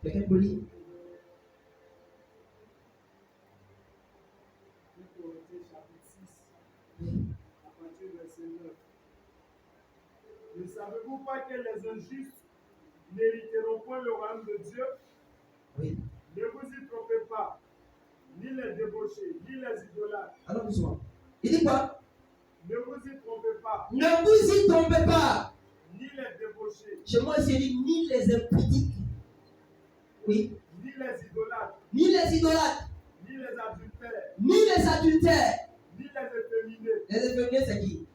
Quelqu'un peut lire? Ne savez-vous pas que les injustes n'hériteront point le royaume de Dieu? Oui. Ne vous y trompez pas, ni les débauchés, ni les idolâtres. Alors, doucement. Il dit quoi? Ne vous y trompez pas. Ne vous y trompez pas. Ni les débauchés. Chez moi, c'est dit ni les impudiques. Oui. Ni les idolâtres. Ni les idolâtres. Ni les adultères. Ni les adultères. Ni les efféminés. Les efféminés, c'est qui?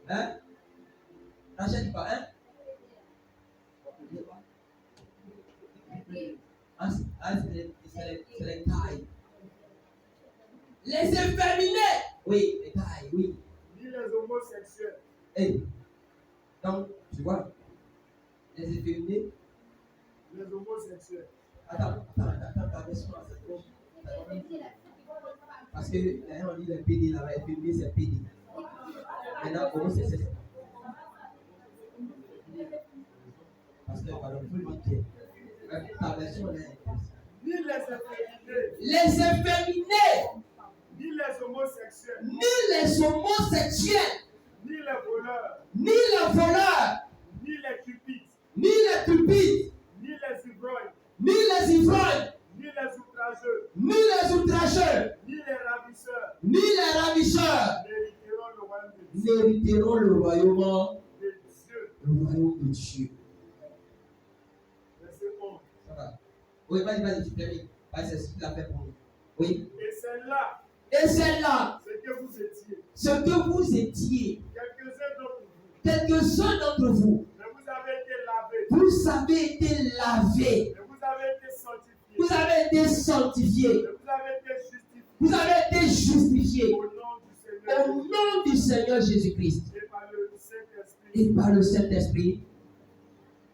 Hein? Rachel dit pas, hein? C'est les tailles. Les efféminés! Oui, les tailles, oui. Ni les homosexuels. Hey. Donc, tu vois, les efféminés. Les homosexuels. Attends, laisse-moi cette chose. Parce que on dit les PD là-bas, efféminé c'est PD. Maintenant, homosexuel. Parce que, pardon, il faut le dire. Ta version est. Ni les efféminés. Les efféminés. Ni les homosexuels. Ni les homosexuels. Ni les voleurs. Ni les voleurs. Ni les cupides. Ni les cupides. Ni les ivrognes. Ni les ivrognes. Ni les outrageux. Ni les outrageux. Ni les ravisseurs. Ni les ravisseurs. N'hériteront le royaume de Dieu. N'hériteront le royaume De Dieu. Le royaume de Dieu. Verset 11. Ça va. Oui, vas-y, tu termines. Vas-y, c'est ce qu'il a fait pour nous. Oui. Et c'est là. Et c'est là. Ce que vous étiez. Ce que vous étiez. Quelques-uns d'entre vous. Mais vous avez été lavés. Vous avez été lavés. Mais vous avez été sanctifiés. Vous avez été sanctifiés. Mais vous avez été justifiés. Vous avez été justifiés. Au nom du Seigneur Jésus-Christ. Et par le Saint-Esprit. Et par le Saint-Esprit.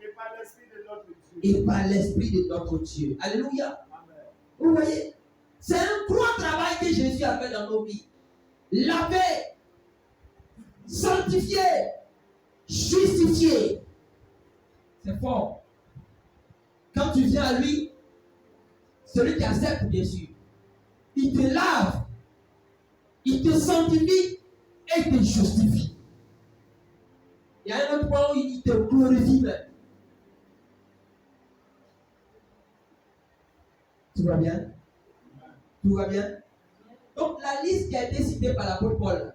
Et par l'Esprit de notre Dieu. Et par l'Esprit de notre Dieu. Alléluia. Amen. Vous voyez, c'est un gros travail que Jésus a fait dans nos vies. Laver, sanctifier, justifier. C'est fort. Quand tu viens à lui, celui qui accepte, bien sûr, il te lave, il te sanctifie et il te justifie. Il y a un autre point où il te glorifie même. Tout va bien? Tout va bien? Donc la liste qui a été citée par l'apôtre Paul,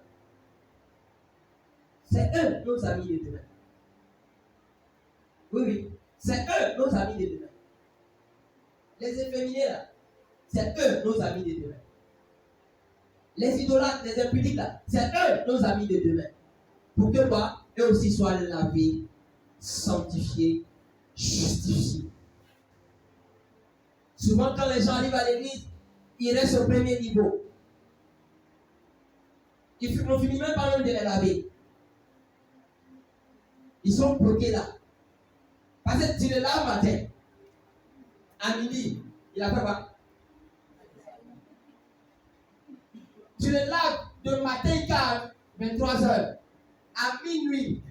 c'est eux nos amis de demain. Oui, c'est eux nos amis de demain. Les efféminés là, c'est eux nos amis de demain. Les idolâtres, les impudiques là, c'est eux nos amis de demain. Pour que quoi? Eux aussi soient lavés, sanctifiés, justifiés. Souvent quand les gens arrivent à l'église, ils restent au premier niveau. On finit même pas même de les laver. Ils sont bloqués là. Parce que tu les laves matin. À midi, il a fait quoi? Tu les laves de matin jusqu'à 23h. À minuit.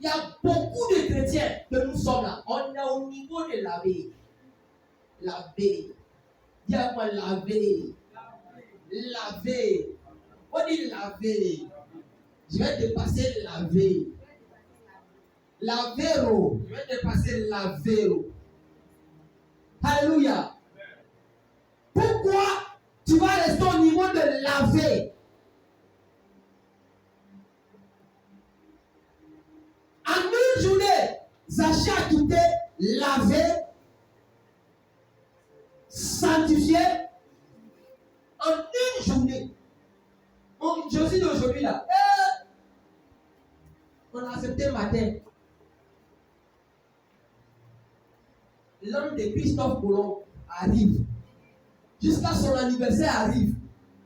Il y a beaucoup de chrétiens que nous sommes là. On est au niveau de laver. Laver. Dis-moi laver. Laver. On dit laver. Je vais dépasser laver. Lavero. Je vais dépasser lavero. Alléluia. Pourquoi tu vas rester au niveau de laver? En une journée, Zaché a quitté laver, sanctifier. En une journée. Jésus d'aujourd'hui là. On a accepté le matin. L'homme de Christophe Colomb arrive. Jusqu'à son anniversaire arrive.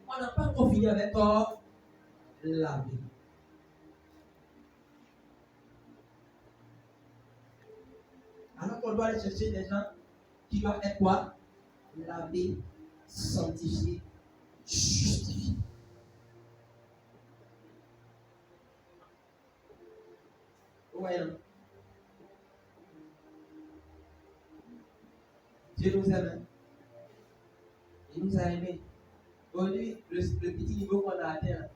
On n'a pas encore fini avec laver. Alors qu'on doit aller chercher des gens qui doivent être quoi? Laver, sanctifier, justifier. Voyons. Dieu nous aime. Il nous a aimés. Aujourd'hui, le petit niveau qu'on a atteint,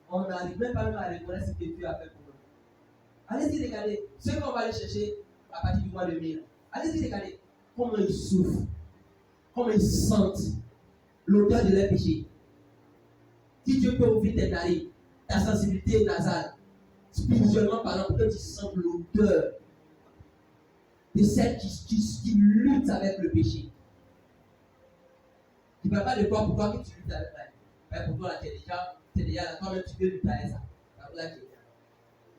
on n'arrive même pas à reconnaître ce que Dieu a fait pour nous. Allez-y, regardez. Ceux qu'on va aller chercher à partir du mois de mai. Allez-y, regardez comment ils souffrent, comment ils sentent l'odeur de leur péché. Si Dieu peut ouvrir tes narines, ta sensibilité nasale, spirituellement parlant, pour que tu sentes l'odeur de celle qui lutte avec le péché. Tu ne parles pas de toi pour toi que tu luttes avec ça. Mais pour toi, là, tu es déjà là, toi-même, tu peux lutter avec ça.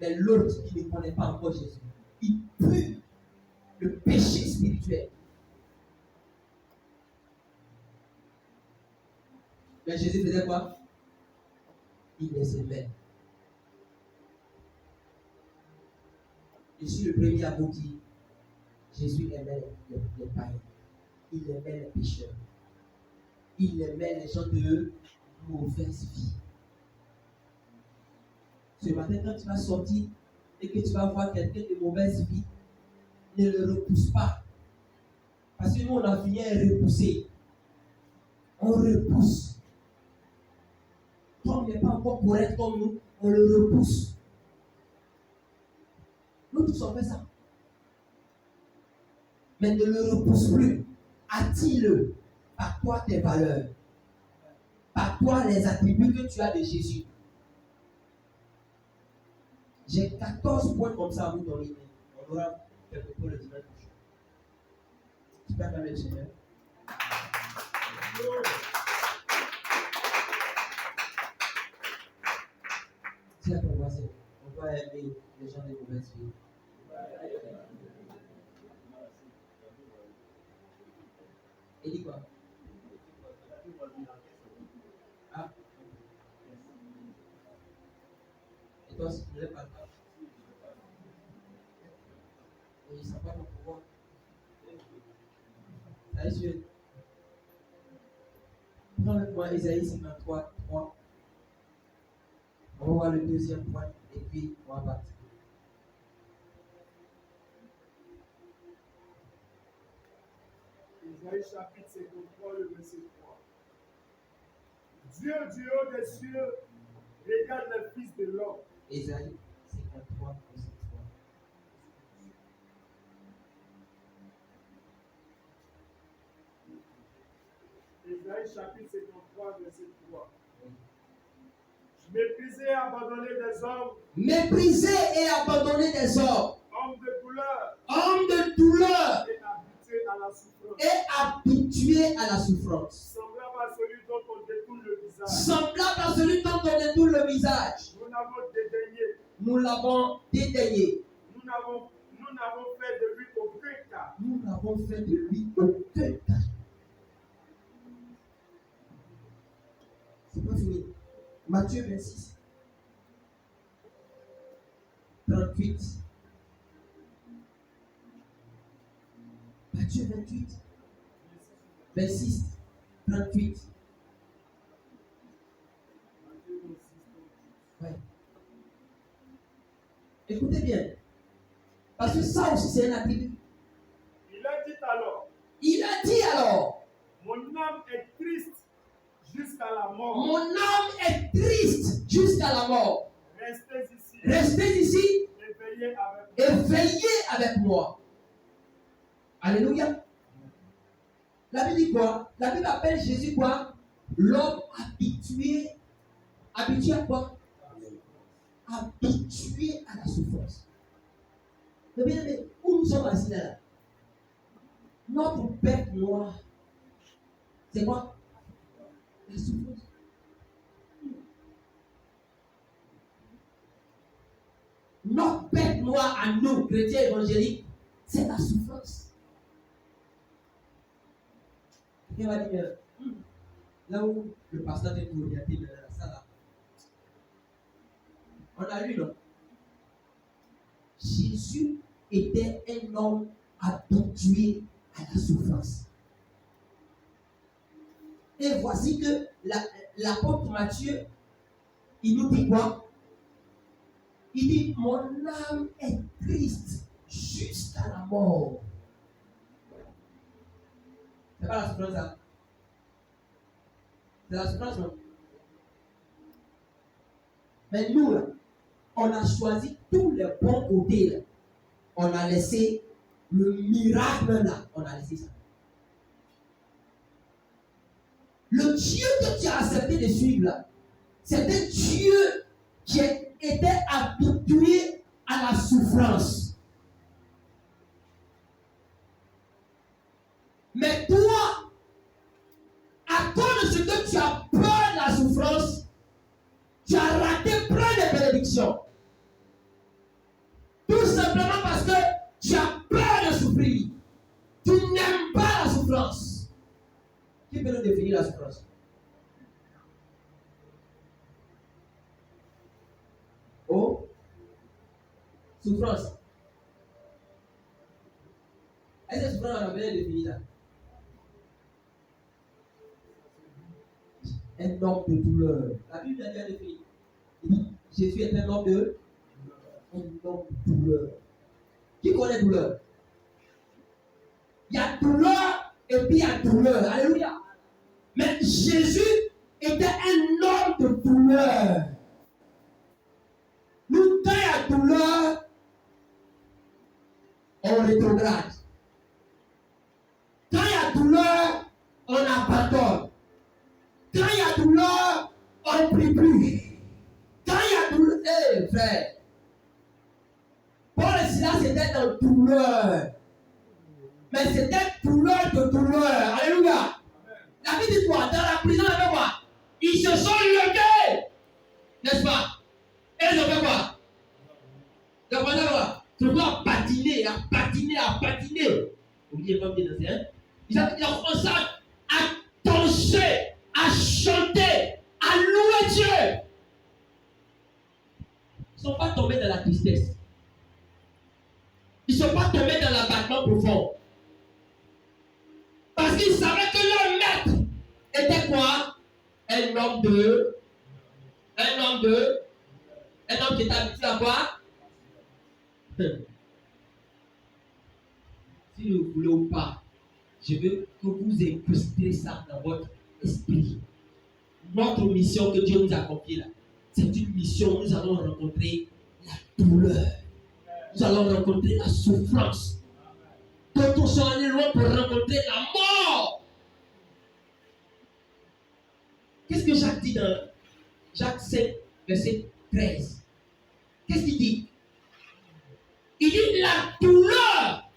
Mais l'autre qui ne connaît pas encore Jésus, il pue le péché spirituel. Mais Jésus faisait quoi? Il les aimait. Je suis le premier à vous dire, Jésus aimait les païens. Il aimait les pécheurs. Il aimait les gens de mauvaise vie. Ce matin, quand tu vas sortir et que tu vas voir quelqu'un de mauvaise vie, ne le repousse pas. Parce que nous, on a fini à repousser. On repousse. Comme il n'est pas encore correct comme nous, on le repousse. Nous tous on fait ça. Mais ne le repousse plus. Attire-le par toi tes valeurs. Par toi les attributs que tu as de Jésus. J'ai 14 points comme ça à vous donner. On aura quelque peu le dimanche prochain. Tu peux acclamer le Seigneur. Dis à ton voisin, on doit aimer les gens de mauvaise vie. Il dit quoi? Ah. Et toi, si tu ne l'aimes pas, et il ne sent pas ton pouvoir. Ça est sûr. Prends avec moi Ésaïe 53, 3. On va voir le deuxième point et puis on va partir. Ésaïe chapitre 53, le verset 3. Dieu du haut des cieux regarde le Fils de l'homme. Ésaïe 53, verset 3. Ésaïe chapitre 53, verset 3. Méprisé et abandonné des hommes. Méprisé et abandonné des hommes. Homme de douleur. Homme de douleur. Et habitué à la souffrance. Et habitué à la souffrance. Semblable à celui dont on détourne le visage. Semblable à celui dont on détourne le visage. Nous l'avons dédaigné. Nous l'avons dédaigné. Nous n'avons fait de lui aucun cas. Nous n'avons fait de lui aucun cas. Matthieu 26, 38. Matthieu 28, 26, 38. Ouais. Écoutez bien. Parce que ça aussi, c'est un attribut. Il a dit alors. Mon âme est triste jusqu'à la mort. Mon âme est triste jusqu'à la mort. Restez ici. Restez ici Et veillez avec moi. Alléluia. La Bible dit quoi? La Bible appelle Jésus quoi? L'homme habitué. Habitué à quoi? Habitué à la souffrance. Mais bien, où nous sommes assis là? Notre bête noire, c'est quoi? La souffrance. Notre bête noire à nous, chrétiens évangéliques, c'est la souffrance. Quelqu'un va dire, là où le pasteur est pour orienter de la salle, on a lu, non? Jésus était un homme habitué à la souffrance. Et voici que l'apôtre Matthieu, il nous dit quoi? Il dit, mon âme est triste jusqu'à la mort. C'est pas la souffrance, hein? C'est la souffrance, non? Mais nous, là, on a choisi tous les bons côtés, là. On a laissé le miracle, là. On a laissé ça. Le Dieu que tu as accepté de suivre, là, c'est un Dieu qui était habitué à la souffrance. Mais toi, à cause de ce que tu as peur de la souffrance, tu as raté plein de bénédictions. Tout simplement parce que tu as peur de souffrir. Tu n'aimes pas la souffrance. Qui peut nous définir la souffrance? Oh, souffrance. Est-ce que souffrance, on a bien défini ça? Un homme de douleur. La Bible a bien défini. Il dit, Jésus est un homme de douleur. Qui connaît douleur? Il y a douleur et puis il y a douleur. Alléluia. Mais Jésus était un homme de douleur. Nous, quand il y a douleur, on rétrograde. Quand il y a douleur, on abandonne. Quand il y a douleur, on ne prie plus. Quand il y a douleur, frère, Paul et Silas c'était dans douleur. Mais c'était douleur de douleur. Alléluia. La Bible dit quoi? Dans la prison, il fait quoi? Ils se sont levés. N'est-ce pas? Et ils ont fait quoi? Ils ont fait quoi? Ils ont patiné, à patiner, à patiner. Oubliez pas bien danser, hein? Ils ont commencé à danser, à chanter, à louer Dieu. Ils ne sont pas tombés dans la tristesse. Ils ne sont pas tombés dans l'abattement profond. Parce qu'ils savaient que leur maître était quoi? Un homme qui est habitué à quoi? Si vous voulez ou pas, je veux que vous incrustez ça dans votre esprit. Notre mission que Dieu nous a confiée là, c'est une mission où nous allons rencontrer la douleur. Nous allons rencontrer la souffrance. Quand on s'en est loin pour rencontrer la mort. Qu'est-ce que Jacques dit dans Jacques 7, verset 13? Qu'est-ce qu'il dit? Il dit la douleur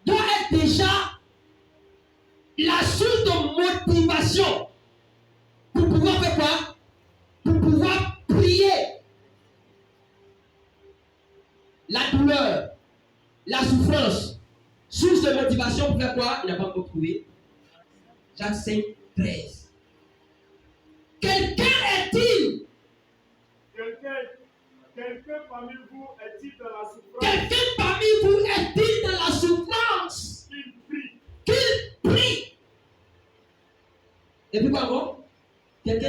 doit être déjà la source de motivation pour pouvoir faire quoi? Pour pouvoir prier. La douleur, la souffrance, source de motivation pour faire quoi? Il n'a pas encore trouvé. Jacques 5, 13. Quelqu'un est-il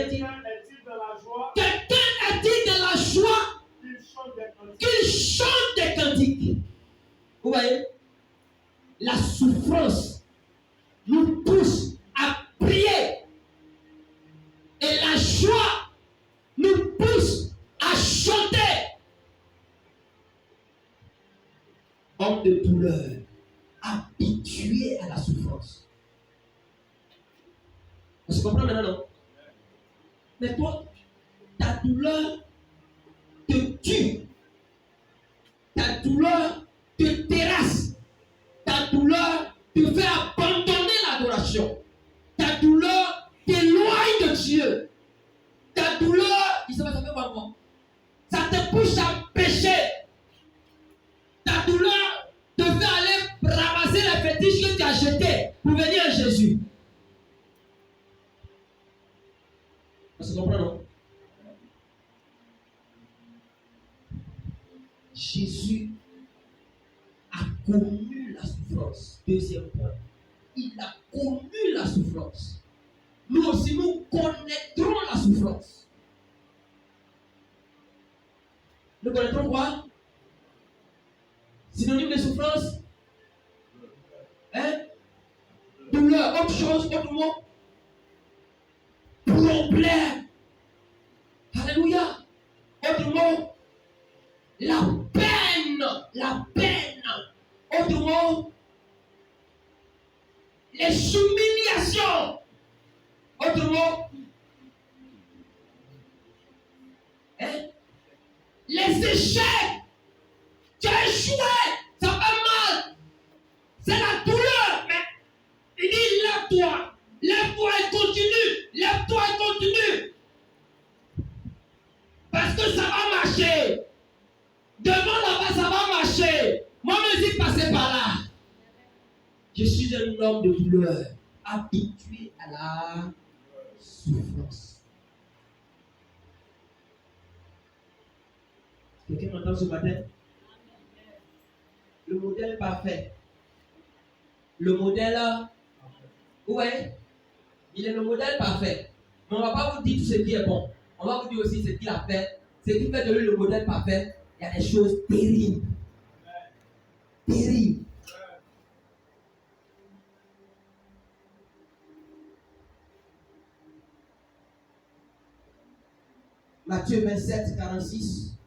dit? Quelqu'un est-il dans la joie Quelqu'un est-il dans la joie qu'il chante des cantiques? qu'il chante des cantiques? Vous voyez? La souffrance nous pousse à prier. Et la joie nous pousse à chanter. Homme de douleur, habitué à la souffrance. On se comprend maintenant, non? Mais toi, ta douleur te tue. Ta douleur te terrasse. Ta douleur te fait abandonner l'adoration. Ta douleur t'éloigne de Dieu. Ta douleur, il ça fait quoi encore? Ça te pousse à pécher. Ta douleur te fait aller ramasser les fétiches que tu as jetés pour venir à Jésus. On se comprend, non? Jésus a connu la souffrance. Deuxième point. Il a connu la souffrance. Nous aussi, nous connaîtrons la souffrance. Nous connaîtrons quoi? Synonyme de souffrance? Hein? Douleur, autre chose, autre mot? Problème. Alléluia. Autre mot? La peine. La peine. Autre mot? Les humiliations. Autre mot? Hein? Les échecs. Tu as échoué. Ça fait mal. C'est la douleur. Mais il dit lève-toi. Lève-toi et continue. Lève-toi et continue. Parce que ça va marcher. Devant là-bas, ça va marcher. Moi, je suis passé par là. Je suis un homme de douleur, habitué à la souffrance. Quelqu'un m'entend ce matin? Le modèle parfait. Le modèle, ouais, il est le modèle parfait. Mais on ne va pas vous dire tout ce qui est bon. On va vous dire aussi ce qu'il a fait. Ce qui fait de lui le modèle parfait. Il y a des choses terribles. Terribles. Matthieu 27, 46.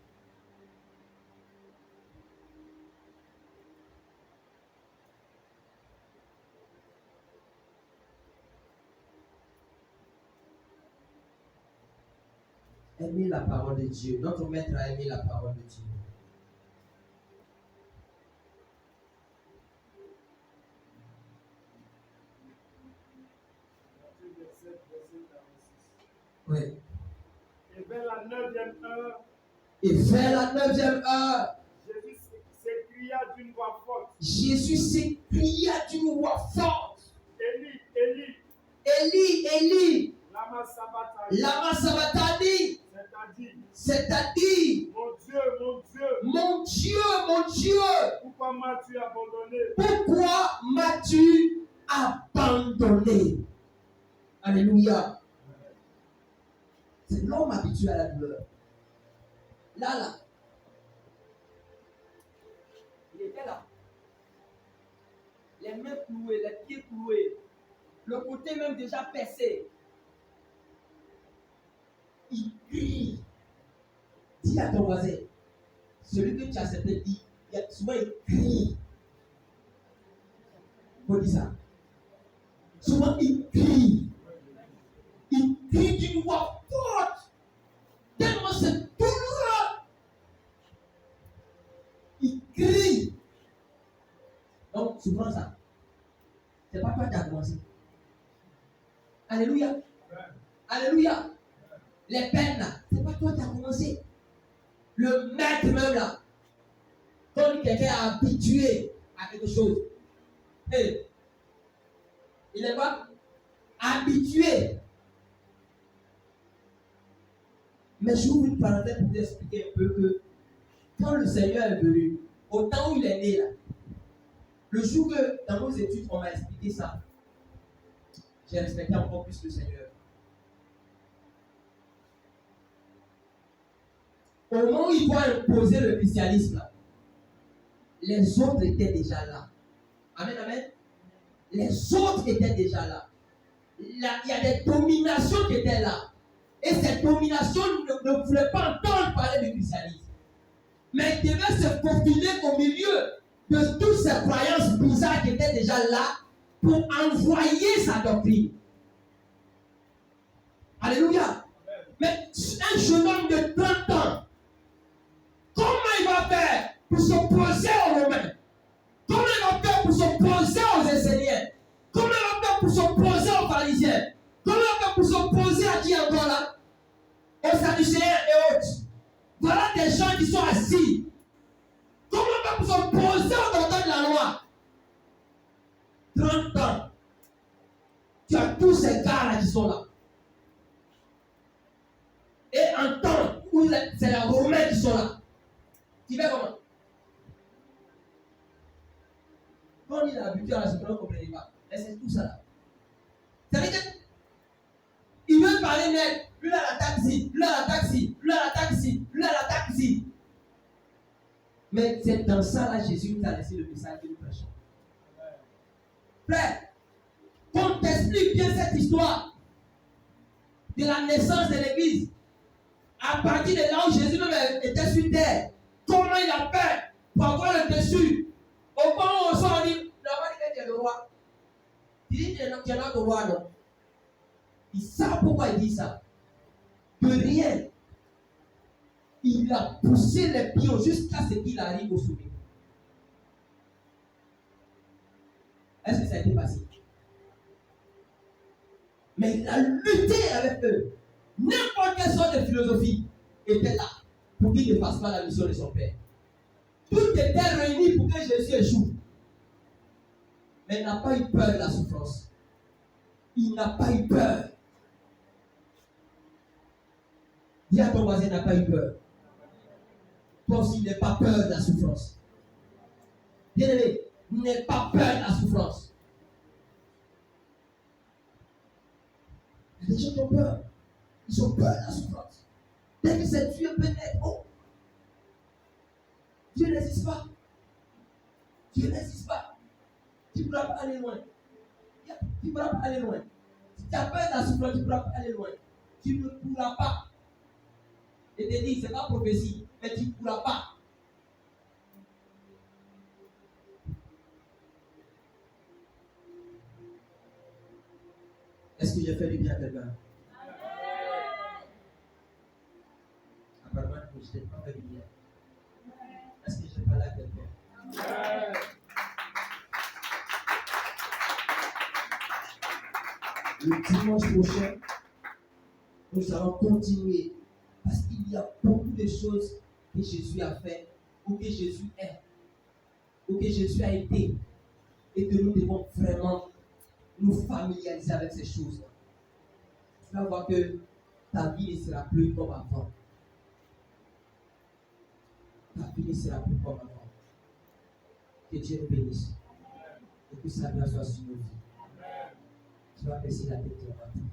Aimer la parole de Dieu. Notre maître a aimé la parole de Dieu. Oui. Et vers la 9e heure, Et vers la 9e heure, Jésus s'écria d'une voix forte. Jésus s'écria d'une voix forte. Élie, Élie, Élie, Élie, lama sabachthani. lama sabachthani. C'est-à-dire, Mon Dieu, mon Dieu, mon Dieu, mon Dieu, pourquoi m'as-tu abandonné? pourquoi m'as-tu abandonné? Alléluia. C'est l'homme habitué à la douleur. Là. Il était là. Les mains clouées, les pieds cloués. Le côté même déjà percé. Il crie. Dis à ton voisin, celui que tu as accepté, souvent il crie. Faut dire ça. Souvent il crie. Il crie d'une voix forte. Tellement c'est douloureux. Il crie. Donc, souvent ça. C'est pas toi qui as commencé. Alléluia. Alléluia. Les peines là, c'est pas toi qui as commencé. Le maître même là. Quand quelqu'un est habitué à quelque chose. Hey, il est pas habitué. Mais je vous une parenthèse pour vous expliquer un peu que quand le Seigneur est venu, au temps où il est né là, le jour que dans nos études on m'a expliqué ça, j'ai respecté encore plus le Seigneur. au moment où il doit imposer le christianisme, là, les autres étaient déjà là. Amen, amen. Les autres étaient déjà là. Il y a des dominations qui étaient là. Et ces dominations ne voulaient pas entendre parler du christianisme. Mais il devait se faufiler au milieu de toutes ces croyances bizarres qui étaient déjà là pour envoyer sa doctrine. Alléluia. Mais un jeune homme de 30 ans, comment il va faire pour s'opposer aux Romains? Comment il va faire pour s'opposer aux Esséniens? Comment il va faire pour s'opposer aux pharisiens? Comment il va faire pour s'opposer à qui encore là? Aux Sadducéens et autres. Voilà des gens qui sont assis. Comment il va faire pour s'opposer aux docteurs de la loi? 30 ans. Tu as tous ces gars-là qui sont là. Et en temps où c'est les Romains qui sont là, tu fais comment? Quand il a habitué à la seconde, on ne comprenait pas. Mais c'est tout ça là. Ça veut dire il veut parler net. Lui a la taxi, lui a la taxi, lui a la taxi, lui a la taxi. Mais c'est dans ça là Jésus nous a laissé le message que nous prêchons. Frère, qu'on t'explique bien cette histoire de la naissance de l'église. À partir de là où Jésus même était sur terre, comment il a fait pour avoir le dessus? Au moment où on sort, on dit, on va dire que tu es le roi. Il dit, tu es notre roi, non? Il sait pourquoi il dit ça. De rien. Il a poussé les pions jusqu'à ce qu'il arrive au sommet. Est-ce que ça a été facile? Mais il a lutté avec eux. N'importe quelle sorte de philosophie était là pour qu'il ne fasse pas la mission de son Père. Tout était réuni pour que Jésus échoue. Mais il n'a pas eu peur de la souffrance. Il n'a pas eu peur. Dis à ton voisin, il n'a pas eu peur. Toi aussi, n'aie pas peur de la souffrance. Bien-aimé, n'aie pas peur de la souffrance. Les gens ont peur. Ils ont peur de la souffrance. Dès que c'est Dieu peut-être, oh, Dieu n'existe pas. Dieu n'existe pas. Tu ne pourras pas aller loin. Tu ne pourras pas aller loin. Si tu as peur de la souffrance, tu ne pourras pas aller loin. Tu ne pourras pas. Et te dit, ce n'est pas prophétie, mais tu ne pourras pas. Est-ce que j'ai fait du bien à quelqu'un? Apparemment, je n'ai pas fait du bien. Est-ce que j'ai parlé à quelqu'un? Le dimanche prochain, nous allons continuer parce qu'il y a beaucoup de choses que Jésus a fait, ou que Jésus est, ou que Jésus a été, et que nous devons vraiment nous familiariser avec ces choses-là. Tu vas voir que ta vie ne sera plus comme avant. Ta vie ne sera plus comme avant. Que Dieu nous bénisse. Et que sa grâce soit sur nos vies. Tu vas baisser la tête et on va prier.